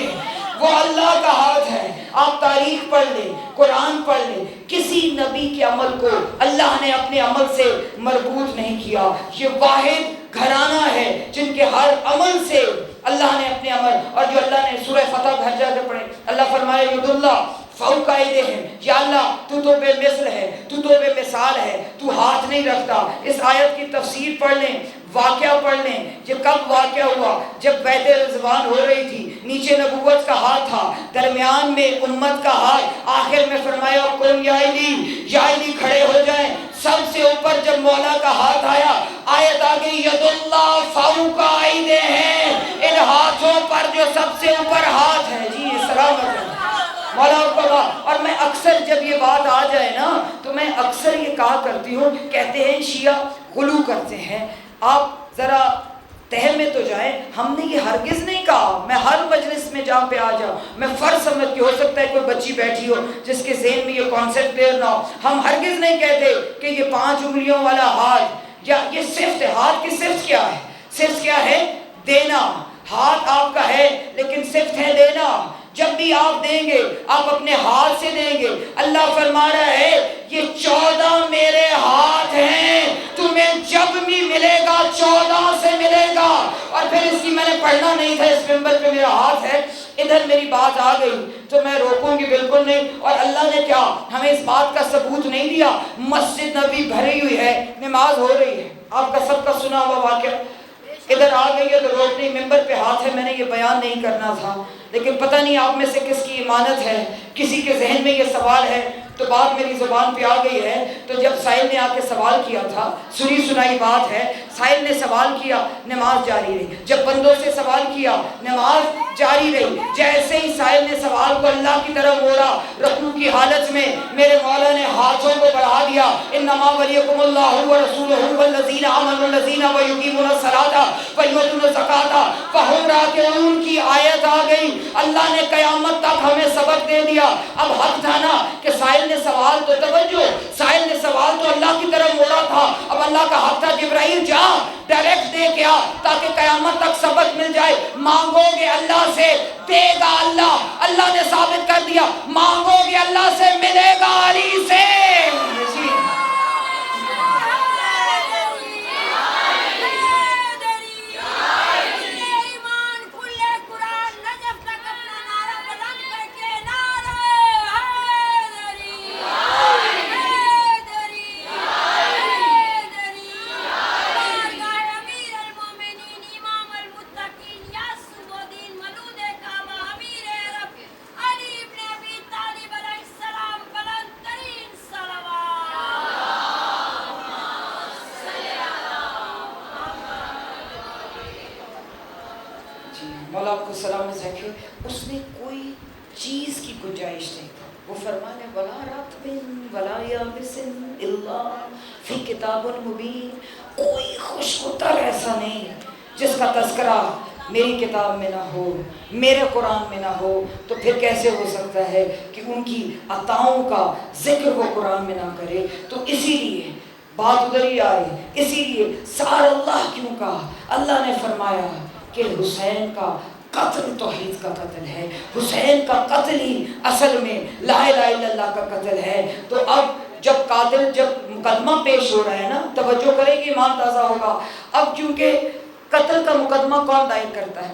وہ اللہ کا ہاتھ ہے۔ آپ تاریخ پڑھ لیں، قرآن پڑھ لیں، کسی نبی کے عمل کو اللہ نے اپنے عمل سے مربوط نہیں کیا۔ یہ واحد گھرانہ ہے جن کے ہر عمل سے اللہ نے اپنے عمل، اور جو اللہ نے سورہ فتح گھر جا کے پڑھے، اللہ فرمائے ید اللہ فوق ایدیہم، یا اللہ تو تو بے مثل ہے، تو تو بے مثال ہے، تو ہاتھ نہیں رکھتا۔ اس آیت کی تفسیر پڑھ لیں، واقعہ پڑھ لیں، یہ کب واقعہ ہوا؟ جب بیعت رضوان ہو رہی تھی، نیچے نبوت کا ہاتھ تھا، درمیان میں امت کا ہاتھ، آخر میں فرمایا کن یا علی کھڑے ہو جائیں۔ سب سے اوپر جب مولا کا ہاتھ آیا، آیت آگے ید اللہ فوق ایدیہم، ان ہاتھوں پر جو سب سے اوپر ہاتھ ہے۔ جی سلامت ہے مولا کو۔ اور میں اکثر جب یہ بات آ جائے نا تو میں اکثر یہ کہا کرتی ہوں، کہتے ہیں شیعہ غلو کرتے ہیں۔ آپ ذرا تہ میں تو جائیں، ہم نے یہ ہرگز نہیں کہا، میں ہر مجلس میں جہاں پہ آ جاؤں میں فرض سمجھ کے، ہو سکتا ہے کوئی بچی بیٹھی ہو جس کے ذہن میں یہ کانسیپٹ کلیئر نہ ہو، ہم ہرگز نہیں کہتے کہ یہ 5 انگلیوں والا ہاتھ، یا یہ صفت ہے۔ ہاتھ کی صفت کیا ہے؟ صفت کیا ہے؟ دینا۔ ہاتھ آپ کا ہے لیکن صفت ہے دینا۔ جب بھی آپ دیں گے آپ اپنے ہاتھ سے دیں گے۔ اللہ فرما رہا ہے یہ 14 میرے ہاتھ ہیں، تمہیں جب بھی ملے گا 14 سے ملے گا۔ اور پھر اس کی میں نے پڑھنا نہیں تھا، اس ممبر پہ میرا ہاتھ ہے، ادھر میری بات آ گئی تو میں روکوں گی بالکل نہیں۔ اور اللہ نے کیا ہمیں اس بات کا ثبوت نہیں دیا؟ مسجد نبی بھری ہوئی ہے، نماز ہو رہی ہے، آپ کا سب کا سنا ہوا واقعہ، ادھر آ گئی ہے تو روک نہیں، ممبر پہ ہاتھ ہے، میں نے یہ بیان نہیں کرنا تھا، لیکن پتہ نہیں آپ میں سے کس کی ایمانت ہے، کسی کے ذہن میں یہ سوال ہے تو بات میری زبان پہ آ گئی ہے۔ تو جب سائل نے آ کے سوال کیا تھا، سنی سنائی بات ہے، سائل نے سوال کیا، نماز جاری رہی۔ جب بندوں سے سوال کیا، نماز جاری رہی۔ جیسے ہی سائل نے سوال کو اللہ کی طرف موڑا، رکوع کی حالت میں میرے مولا نے ہاتھوں کو بڑھا دیا، انما ولیکم اللہ ورسولہ والذین آمنوا الذین یقیمون الصلاۃ ویؤتون الزکاۃ وہم راکعون کی آیت آ گئی۔ اللہ نے قیامت تک ہمیں سبق دے دیا۔ اب حق تھا نا کہ سائل نے سوال تو توجہ، سائل نے سوال تو اللہ کی طرف موڑا تھا، اب اللہ کا حق تھا جبرائیل جا ڈائریکٹ دے کے آ تاکہ قیامت تک سبق مل جائے۔ مانگو گے اللہ سے دے گا اللہ، اللہ نے ثابت کر دیا، مانگو گے اللہ سے ملے گا علی سے۔ مولا آپ کو سلامت رکھے۔ اس نے کوئی چیز کی گنجائش نہیں تھا. وہ فرمانے ولا رطب ولا یابس الا فی کتاب مبین، کوئی خوشگوار ایسا نہیں جس کا تذکرہ میری کتاب میں نہ ہو، میرے قرآن میں نہ ہو. تو پھر کیسے ہو سکتا ہے کہ ان کی عطاؤں کا ذکر وہ قرآن میں نہ کرے؟ تو اسی لیے بات ادھر ہی آئی، اسی لیے سار اللہ کیوں کہا؟ اللہ نے فرمایا کہ حسین کا قتل توحید کا قتل ہے، حسین کا قتل ہی اصل میں لا الہ الا اللہ کا قتل ہے. تو اب جب مقدمہ پیش ہو رہا ہے نا، توجہ کریں گے ایمان تازہ ہوگا. اب کیونکہ قتل کا مقدمہ کون دائر کرتا ہے؟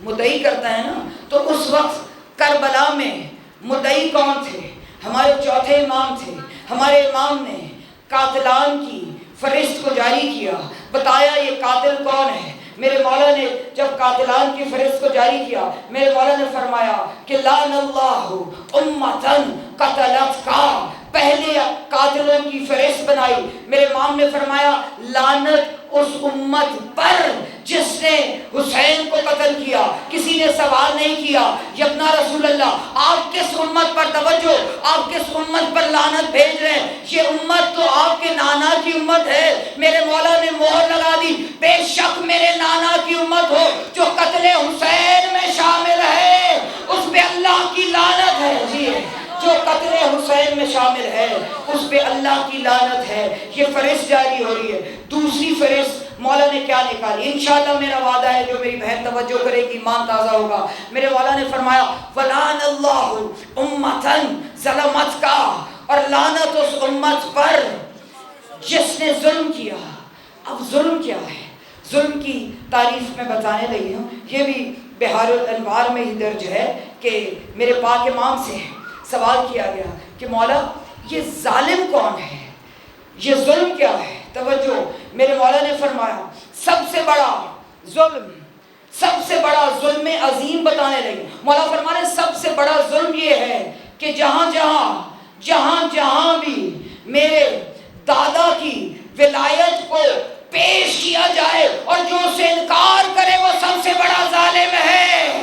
مدعی کرتا ہے نا. تو اس وقت کربلا میں مدعی کون تھے؟ ہمارے چوتھے امام تھے. ہمارے امام نے قاتلان کی فہرست کو جاری کیا، بتایا یہ قاتل کون ہے. میرے مولا نے جب قاتلان کی فہرست کو جاری کیا، میرے مولا نے فرمایا کہ لعن اللہ امتن قتلت کا، پہلے قاتلوں کی فہرست بنائی. میرے امام نے فرمایا لعنت اس امت پر جس نے حسین کو قتل کیا. کسی نے سوال نہیں کیا یبنا رسول اللہ آپ کس امت پر، توجہ، آپ کس امت پر لعنت بھیج رہے ہیں؟ یہ امت تو آپ کے نانا کی امت ہے. میرے مولا نے مہر لگا دی، بے شک میرے نانا کی امت ہو جو قتل حسین میں شامل ہے اس پہ اللہ کی لعنت ہے. جی جو قتل حسین میں شامل ہے اس پہ اللہ کی لعنت ہے. یہ فہرست جاری ہو رہی ہے. دوسری فہرست مولا نے کیا نکالی؟ انشاءاللہ میرا وعدہ ہے جو میری بہن توجہ کرے گی ایمان تازہ ہوگا. میرے مولا نے فرمایا وَلَعَنَ اللَّهُ أُمَّةً ظَلَمَتْ کا، اور لعنت اس امت پر جس نے ظلم کیا. اب ظلم کیا ہے؟ ظلم کی تعریف میں بتانے لگی ہوں. یہ بھی بہار الانوار میں ہی درج ہے کہ میرے پاک امام سے سوال کیا گیا کہ مولا یہ ظالم کون ہے، یہ ظلم کیا ہے؟ توجہ، میرے مولا نے فرمایا سب سے بڑا ظلم، سب سے بڑا ظلم عظیم بتانے لگے. مولا فرمانے سب سے بڑا ظلم یہ ہے کہ جہاں جہاں بھی میرے دادا کی ولایت کو پیش کیا جائے اور جو اسے انکار کرے وہ سب سے بڑا ظالم ہے.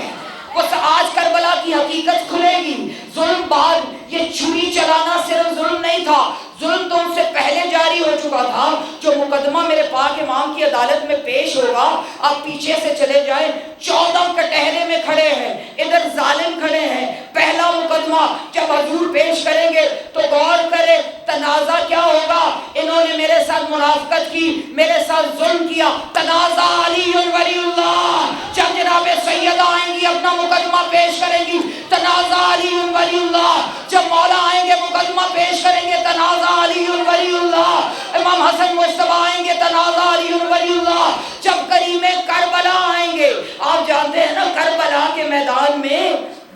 وہ آج کربلا کی حقیقت کھلے گی. ظلم بعد یہ چھری چلانا صرف ظلم نہیں تھا، ظلم تو ان سے پہلے جاری ہو چکا تھا. جو مقدمہ میرے پاک امام کی عدالت میں پیش ہوگا، آپ پیچھے سے چلے جائیں، 14 کٹہرے میں کھڑے ہیں، ادھر ظالم کھڑے ہیں. پہلا مقدمہ جب حضور پیش کریں گے تو غور کرے تنازع کیا ہوگا. انہوں نے میرے ساتھ منافقت کی، میرے ساتھ ظلم کیا. تنازع علی ولی اللہ. جب جناب سیدہ آئیں گی اپنا مقدمہ پیش کریں گی، تنازع علی ولی اللہ. جب مولا آئیں گے مقدمہ پیش کریں گے، تنازع علی ولی اللہ. امام حسن مجتبیٰ آئیں گے، تنازع علی ولی اللہ. جب کریم کربلا آئیں گے، آپ جانتے ہیں نا کربلا کے میدان میں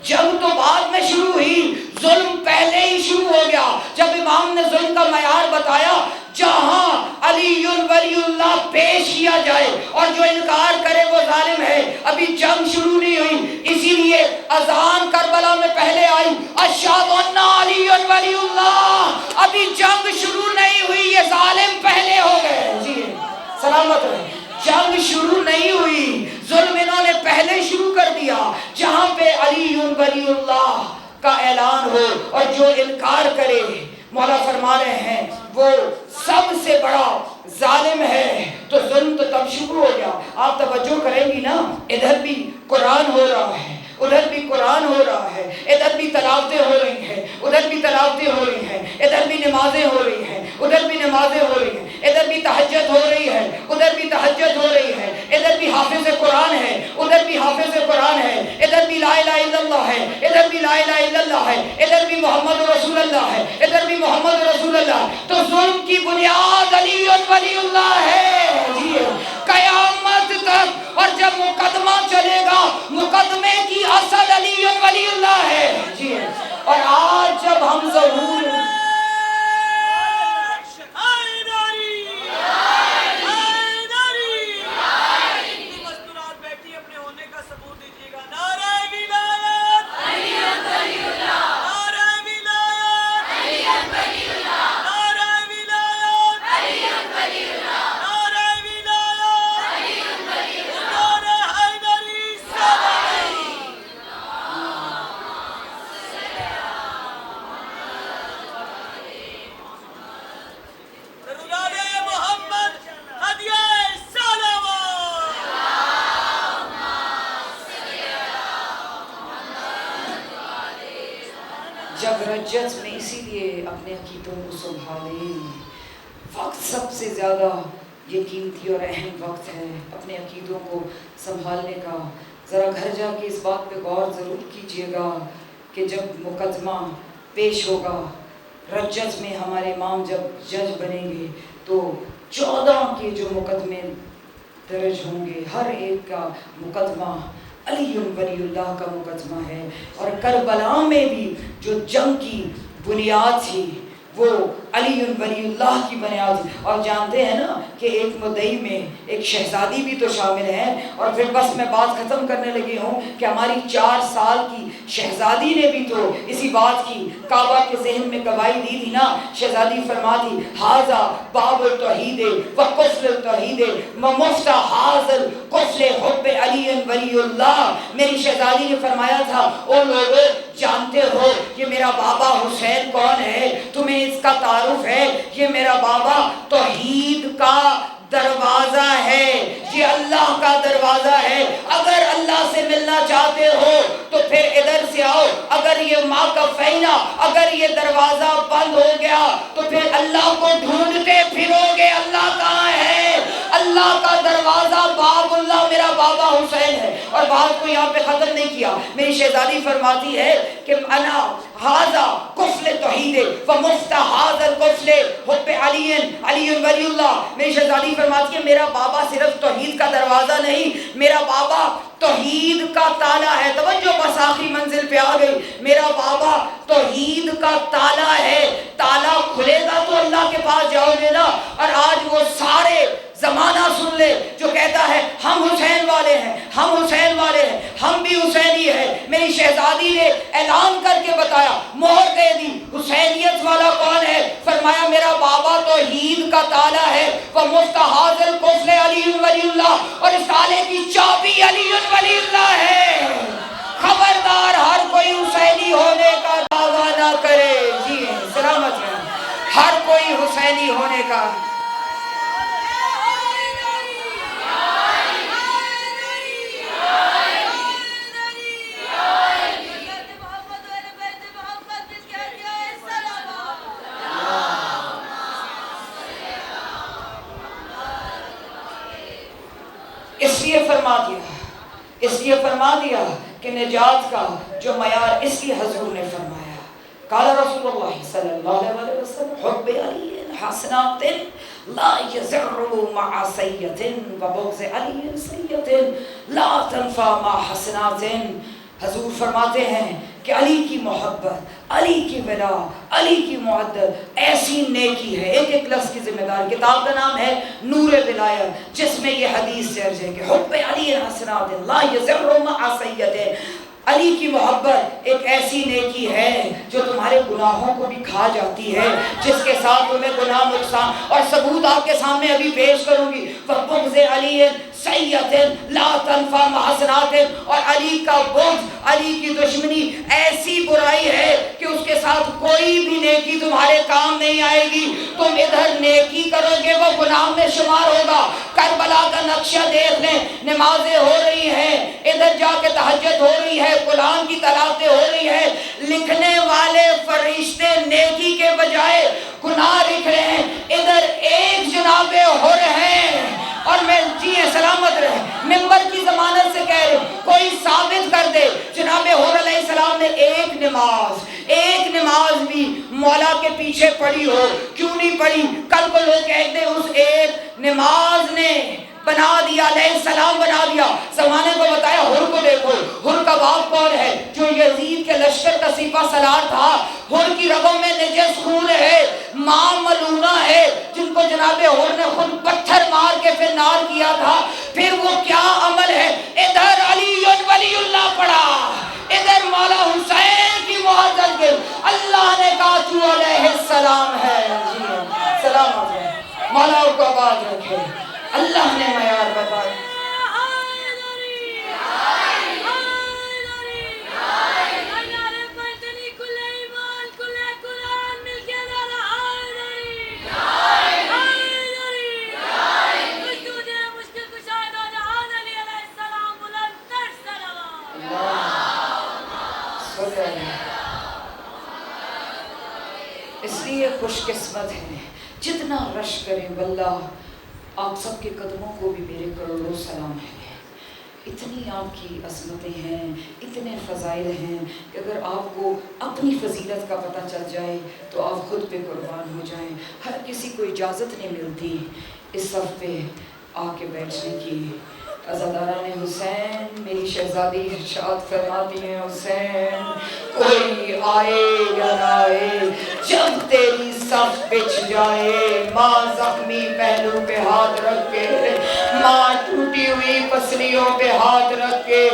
جنگ تو بعد میں شروع ہوئی، ظلم پہلے ہی شروع ہو گیا. جب امام نے ظلم کا معیار بتایا، جہاں علی ولی اللہ پیش کیا جائے اور جو انکار کرے وہ ظالم ہے. ابھی جنگ شروع نہیں ہوئی، اسی لیے اذان کربلا میں پہلے آئی، اشہد ان علی ولی اللہ. ابھی جنگ شروع نہیں ہوئی، یہ ظالم پہلے ہو گئے. جی سلامت رہے. جنگ شروع نہیں ہوئی، ظلم انہوں نے پہلے شروع کر دیا. جہاں پہ علی ولی اللہ کا اعلان ہو اور جو انکار کرے، مولا فرما رہے ہیں وہ سب سے بڑا ظالم ہے. تو ظلم تو تب شروع ہو گیا. آپ توجہ کریں گی نا، ادھر بھی قرآن ہو رہا ہے، ادھر بھی قرآن ہو رہا ہے، ادھر بھی تلاوتیں ہو رہی ہیں، ادھر بھی تلاوتیں ہو رہی ہیں، ادھر بھی نمازیں ہو رہی ہیں، ادھر بھی نمازیں ہو رہی ہیں، ادھر بھی تہجد ہو رہی ہے، ادھر بھی تہجد ہو رہی ہے، ادھر بھی حافظ قرآن ہے، ادھر بھی حافظ قرآن ہے، ادھر بھی لا الہ الا اللہ ہے، ادھر بھی لا الہ الا اللہ ہے، ادھر بھی محمد رسول اللہ ہے، ادھر بھی محمد رسول اللہ. تو ظلم کی بنیاد علی ولی اللہ ہے. جی قیامت تک. اور جب مقدمہ چلے گا، مقدمے کی اصل علی ولی اللہ ہے. جی اور آج جب ہم ضرور رجت میں اسی لیے اپنے عقیدوں کو سنبھالیں. وقت سب سے زیادہ یہ قیمتی اور اہم وقت ہے اپنے عقیدوں کو سنبھالنے کا. ذرا گھر جا کے اس بات پہ غور ضرور کیجیے گا کہ جب مقدمہ پیش ہوگا رجت میں، ہمارے امام جب جج بنیں گے تو 14 کے جو مقدمے درج ہوں گے، ہر ایک کا مقدمہ علی ولی اللہ کا مقدمہ ہے. اور کربلا میں بھی جو جنگ کی بنیاد تھی وہ علی ولی اللہ کی بنیاد تھی. اور جانتے ہیں نا کہ ایک مدعی میں ایک شہزادی بھی تو شامل ہے. اور پھر بس میں بات ختم کرنے لگی ہوں کہ ہماری 4 سال کی شہزادی نے بھی تو اسی بات کی کعبہ کے ذہن میں گواہی دی تھی نا. شہزادی فرماتی حاذا باب التوحید و قفل التوحید و مفتاح حاضر قفل حب علی ولی اللہ. میری شہزادی نے فرمایا تھا او لوگو جانتے ہو یہ میرا بابا حسین کون ہے؟ تمہیں اس کا تعارف ہے؟ یہ میرا بابا توحید کا دروازہ ہے، یہ اللہ کا دروازہ ہے. اگر اللہ سے ملنا چاہتے ہو تو پھر ادھر سے آؤ. اگر یہ ماں کا فینا، اگر یہ دروازہ بند ہو گیا تو پھر اللہ کو ڈھونڈتے پھرو گے. اللہ کہاں ہے؟ اللہ کا دروازہ باب اللہ میرا بابا حسین ہے. اور بات کو یہاں پہ ختم نہیں کیا. میری شہزادی فرماتی ہے کہ انا حاذا قفل توحید و مفتاح حاضر قفل حب علی ولی اللہ. میری شہزادی فرماتی ہے میرا بابا صرف توحید کا دروازہ نہیں، میرا بابا توحید کا تالا ہے. توجہ بس آخری منزل پہ آ گئی. میرا بابا توحید کا تالا ہے. تالا کھلے گا تو اللہ کے پاس جاؤ گے نا. اور آج وہ سارے زمانہ سن لے جو کہتا ہے ہم حسین والے ہیں، ہم حسین والے ہیں، ہم بھی حسینی ہیں. میری شہزادی نے اعلان کر کے بتایا، مہر دے دی، حسینیت والا کون ہے؟ فرمایا میرا بابا توحید کا تالا ہے. ومفتاح حاضر قفل علی ولی اللہ، اور اس تالے کی چابی علی ولی اللہ ہے. خبردار ہر کوئی حسینی ہونے کا دعویٰ نہ کرے. جی سلامت ہے. ہر کوئی حسینی ہونے کا اس لیے فرما دیا کہ نجات کا جو معیار اس لیے حضور نے فرمایا. قال رسول اللہ صلی اللہ علیہ وسلم حب علی حسنات لا يزر مع سیئۃ و بغض علی سیئۃ لا تنفع مع حسنات. حضور فرماتے ہیں کہ علی کی محبت، علی کی ولا، علی کی معدت ایسی نیکی ہے. ایک ایک لفظ کی ذمہ دار. کتاب کا نام ہے نور ولایت، جس میں یہ حدیث درج ہے کہ حب علی حسنات لا یضر مع سیئۃ. علی کی محبت ایک ایسی نیکی ہے جو تمہارے گناہوں کو بھی کھا جاتی ہے، جس کے ساتھ تمہیں گناہ نقصان. اور ثبوت آپ کے سامنے ابھی پیش کروں گی. وَبُغْضِ عَلِيٍّ سَيِّئَةٍ لَا تَنْفَعُ مَعَ حَسَنَاتٍ. اور علی کا بغض، علی کی دشمنی ایسی برائی ہے کہ اس کے ساتھ کوئی بھی نیکی تمہارے کام نہیں آئے گی. تم ادھر نیکی کرو گے وہ گناہ میں شمار ہوگا. کربلا کا نقشہ دیکھ لیں، نمازیں ہو رہی ہیں، ادھر جا کے تہجد ہو رہی ہے، قرآن کی تلاوتیں ہو رہی ہے. لکھنے والے فرشتے نیکی کے بجائے گناہ لکھ رہے ہیں. ادھر ایک جناب ہر ہیں. اور میں جی سلامت رہے، ممبر کی ضمانت سے کہہ رہے ہوں، کوئی ثابت کر دے جناب حر علیہ السلام نے ایک نماز بھی مولا کے پیچھے پڑھی ہو. کیوں نہیں پڑھی؟ کل کو لوگ کہتے ہیں اس ایک نماز نے بنا دیا، علیہ السلام بنا دیا. زمانے کو بتایا حر کو دیکھو. حر کا باپ کون ہے؟ جو یزید کے لشکر کا سپہ سالار تھا. حر کی رگوں میں نجس خون ہے، ماں ملونہ ہے جن کو جناب حر نے خود پتھر مار کے پھر نار کیا تھا. پھر وہ کیا عمل ہے؟ ادھر علی ولی اللہ پڑھا، ادھر مولا حسین کی معزز کے اللہ نے کہا تو علیہ السلام ہے. جی سلامت ہے، مولا کو آباد رکھے. اللہ نے معیار بتایا. عظمت ہے، جتنا رش کریں واللہ آپ سب کے قدموں کو بھی میرے کروڑوں سلام ہے۔ اتنی آپ کی عظمتیں ہیں، اتنے فضائل ہیں کہ اگر آپ کو اپنی فضیلت کا پتہ چل جائے تو آپ خود پہ قربان ہو جائیں۔ ہر کسی کو اجازت نہیں ملتی اس صف پہ آ کے بیٹھنے کی۔ عزاداران حسین، میری شہزادی ارشاد فرماتی ہیں، حسین کوئی آئے یا نہ آئے، جب تیری صف بچھ جائے، ماں زخمی پہلو پہ ہاتھ رکھ کے، ماں ٹوٹی ہوئی پسلیوں پہ ہاتھ رکھ کے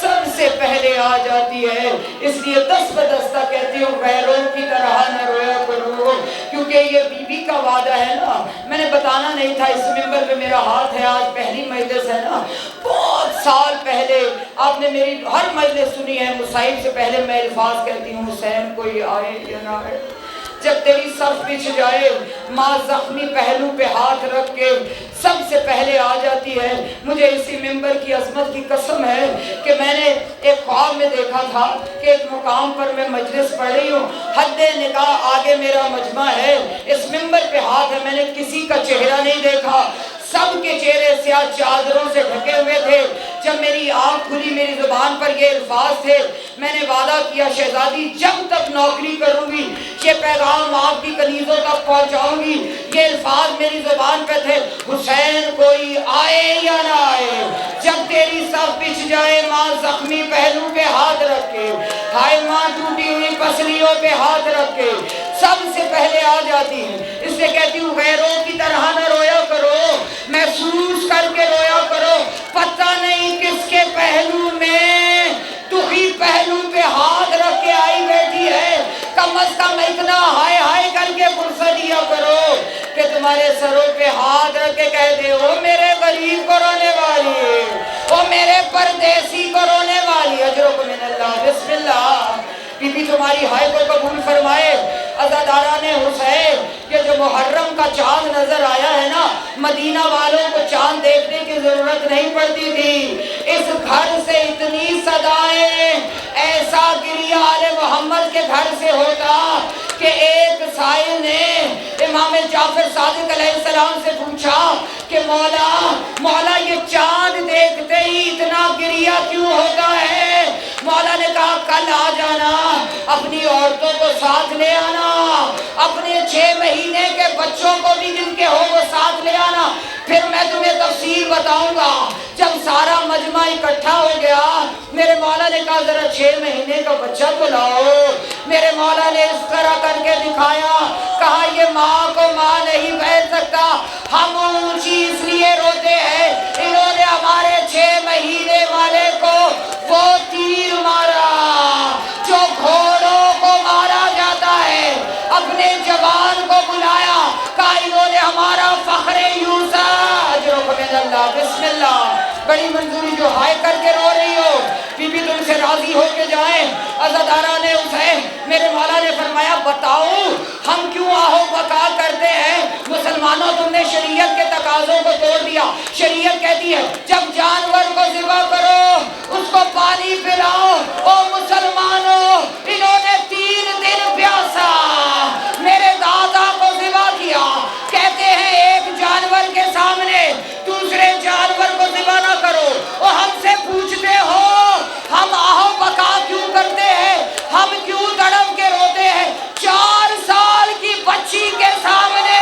سب سے پہلے آ جاتی ہے۔ اس لیے دست بدستہ کہتی ہوں غیروں کی طرح نہ رویا کرو، کیونکہ یہ بی بی کا وعدہ ہے نا۔ میں نے بتانا نہیں تھا، اس ممبر پہ میرا ہاتھ ہے، آج پہلی مجلس ہے نا۔ بہت سال پہلے آپ نے میری ہر مجلس سنی ہے، مصائب سے پہلے میں الفاظ کہتی ہوں، حسین کوئی آئے یا نہ آئے، جب تیری صف بچھ جائے، ماں زخمی پہلو پہ ہاتھ رکھ کے سب سے پہلے آ جاتی ہے۔ مجھے اسی ممبر کی عظمت کی قسم ہے کہ میں نے ایک خواب میں دیکھا تھا کہ ایک مقام پر میں مجلس پڑھ رہی ہوں، حد نگاہ آگے میرا مجمع ہے، اس ممبر پہ ہاتھ ہے، میں نے کسی کا چہرہ نہیں دیکھا، سب کے چہرے سیاہ چادروں سے ڈھکے ہوئے تھے۔ جب میری آنکھ کھلی، میری زبان پر یہ الفاظ تھے، میں نے وعدہ کیا شہزادی جب تک نوکری کروں گی یہ پیغام آپ کی کنیزوں تک پہنچاؤں گی۔ یہ الفاظ میری زبان پہ تھے، حسین کوئی آئے یا نہ آئے، جب تیری صف بچھ جائے، ماں زخمی پہلو پہ ہاتھ رکھ کے، ہائے ماں ٹوٹی ہوئی پسلیوں پہ ہاتھ رکھ کے سب سے پہلے آ جاتی ہے۔ اس سے کہتی ہوں غیروں کی طرح نہ رویا کرو، محسوس کر کے رویا کرو، پتہ نہیں کس کے پہلو میں تخی پہلو پہ ہاتھ رکھ کے آئی بیٹھی ہے۔ کم از کم اتنا ہائے ہائے کر کے فرصت دیا کرو کہ تمہارے سروں پہ ہاتھ رکھ کے کہہ دے، او میرے غریب کو رونے والی، او میرے پردیسی کو رونے والی، اجرکم من اللہ۔ بسم اللہ۔ بی بی تمہاری ہائے کو قبول فرمائے۔ عزاداران حسین، یہ جو محرم کا چاند نظر آیا ہے نا، مدینہ والوں کو چاند دیکھنے کی ضرورت نہیں پڑتی تھی، اس گھر سے اتنی صدائیں، ایسا گریہ آل محمد کے گھر سے ہوتا کہ ایک سائل نے امام جعفر صادق علیہ السلام سے پوچھا کہ مولا یہ چاند دیکھتے ہی اتنا گریہ کیوں ہوتا ہے؟ مولا نے کہا کل آ جانا، اپنی عورتوں کو ساتھ لے آنا، اپنے 6 مہینے کے بچوں کو بھی جن کے ہو وہ ساتھ لے آنا، پھر میں تمہیں تفصیل بتاؤں گا۔ جب سارا مجمع اکٹھا ہو گیا، میرے مولا نے کہا ذرا 6 مہینے کا بچہ تو لاؤ۔ میرے مولا نے اس طرح کر کے دکھایا، کہا یہ ماں کو ماں نہیں بیٹھ سکتا، ہم اونچی اس لیے روتے ہیں، انہوں نے ہمارے 6 مہینے والے کو وہ تیر مارا جو گھوڑوں کو مارا جاتا ہے، اپنے جوان کو بلایا، کہا انہوں نے ہمارا فخر یوسف، اجرکم من اللہ۔ بسم اللہ۔ بڑی منظوری جو ہائے کر کے رو رہی ہو، بی بی تم سے راضی ہو کے جائیں۔ عزاداران حسین، میرے مولا نے فرمایا بتاؤ ہم کیوں آہو بکا کرتے ہیں؟ مسلمانوں تم نے شریعت کے تقاضوں کو توڑ دیا۔ شریعت کہتی ہے جب جانور کو ذبح کرو اس کو پانی پلاؤ، او مسلمانوں انہوں نے 3 دن پیاسا میرے دادا کو ذبح کیا، کہتے ہیں ایک جانور کے سامنے دوسرے جانور کو ذبح نہ کرو، اور ہم سے پوچھتے ہو ہم آہو بکا کیوں کرتے ہیں، ہم کیوں تڑپ کے روتے ہیں 4 سال کی بچی کے سامنے؟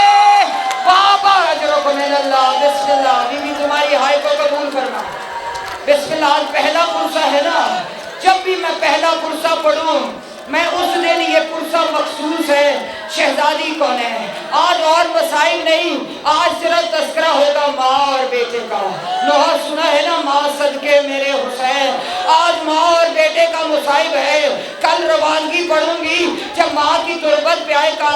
بابا اجرکم من اللہ۔ بسم اللہ۔ بی بی تمہاری ہائے کو قبول فرما۔ بسم اللہ۔ آج پہلا پرسہ ہے نا، جب بھی میں پہلا پرسہ پڑھوں میں اس دن یہ پرسہ مخصوص ہے شہزادی کون ہے۔ آج اور مسائل نہیں، آج صرف تذکرہ ہوگا ماں اور بیٹے کا۔ نوحہ سنا ہے نا، ماں صدقے میرے حسین، آج ماں اور بیٹے کا مصائب ہے۔ کل روانگی پڑھوں گی، جب ماں کی تربت پہ آئے کہ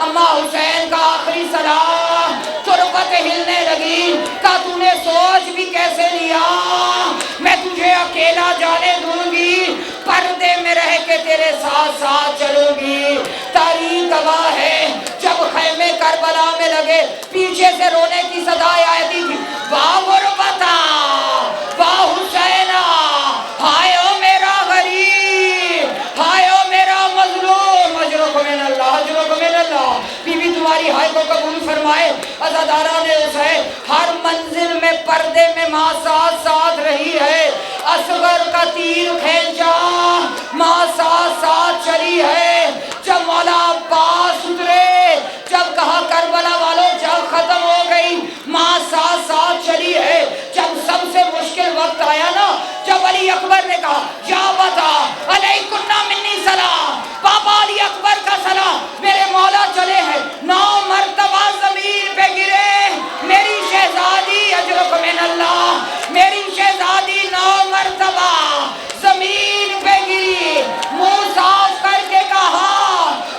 اماں حسین کا آخری سلام، تربت ہلنے لگی، کہا تو نے سوچ بھی کیسے لیا میں تجھے اکیلا جانے دوں گی، پردے میں رہ کے تیرے ساتھ ساتھ چلوں گی۔ تاریخ گواہ ہے جب خیمے کربلا میں لگے پیچھے سے رونے کی صدائیں آتی تھی، واہ غربتا واہ حسینہ، ہائے او میرا غریب، ہائے او میرا مظلوم، اجرکم من اللہ، اجرکم من اللہ۔ فرمائے عزاداران حسین ہر منزل میں پردے میں ماں ساتھ ساتھ رہی ہے، اصغر کا تیر کھینچا ماں ساتھ ساتھ چلی ہے، جب مولا عباس اترے، جب کہا کربلا والوں جنگ ختم ہو گئی، ماں ساتھ ساتھ چلی ہے، جب سب سے مشکل وقت آیا نا، جب علی اکبر نے کہا یا بتا علیکن منی سلام، بابا علی اکبر کا سلام، میرے مولا چلے ہیں 9 مرتبہ زمین پہ گرے، میری شہزادی اجرک من اللہ، میری شہزادی 9 مرتبہ زمین پہ گری، منہ صاف کر کے کہا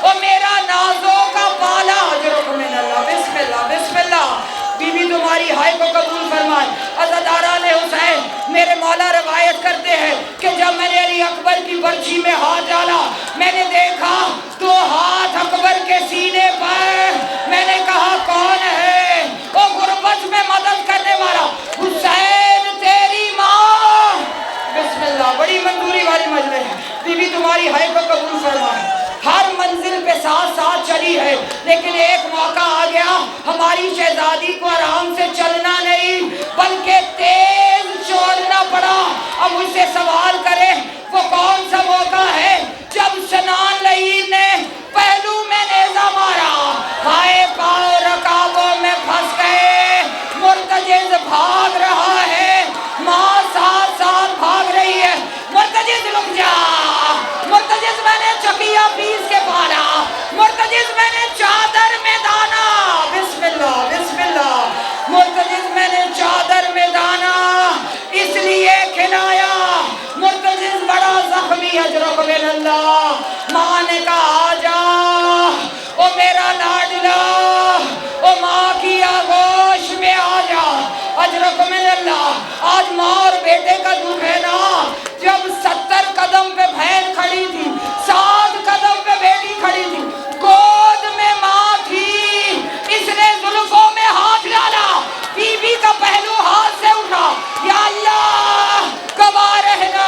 او میرا نازوں کا بالا اجرک من اللہ، بسم اللہ بسم اللہ، بی بی تمہاری ہائے کو قبول فرمائے۔ عزاداران حسین میرے مولا روایت کرتے ہیں کہ جب میں نے علی اکبر کی برچھی میں ہاتھ ڈالا، میں نے دیکھا 2 ہاتھ اکبر کے سینے پر، میں نے کہا کون ہے؟ وہ غربت میں مدد کرنے والا حسین تیری ماں، بسم اللہ، بڑی منظوری والی مجلس ہے، بی بی تمہاری ہائے کو قبول فرمائے۔ ہر منزل پہ ساتھ ساتھ چلی ہے، لیکن ایک موقع آ گیا، ہماری شہزادی کو آرام سے چلنا نہیں بلکہ تیز چھوڑنا پڑا۔ اب مجھ سے سوال کرے وہ کون سا موقع ہے؟ جب سنان لعین نے پہلو میں نیزہ مارا، ہائے پاؤں رکابوں میں پھنس گئے، مرتجز بھاگ رہا ہے، ماں ساتھ ساتھ بھاگ رہی ہے، مرتجز رک جا، مرتجز میں نے چکیا پیس کے پالا، مرتجز میں نے چادر میں دانا، بسم اللہ بسم اللہ، مرتجز میں نے چادر میں دانا اس لیے کھلایا، مرتجز بڑا زخمی اجرک من اللہ، ماں نے کہا آجا او میرا لاڈلا، او ماں کی آغوش میں آجا، اجرک من اللہ۔ آج ماں اور بیٹے کا دکھ ہے نا، جب 70 قدم پہ بہن کھڑی تھی، 7 قدم پہ بیٹی کھڑی تھی، گود میں ماں تھی، اس نے زلفوں میں ہاتھ ڈالا، بی بی کا پہلو ہاتھ سے اٹھا، یا اللہ گواہ رہنا،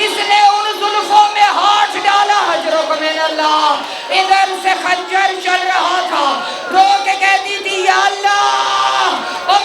اس نے ان زلفوں میں ہاتھ ڈالا، اجرک من اللہ، ادھر سے خنجر چل رہا تھا، رو کے کہتی تھی یا اللہ او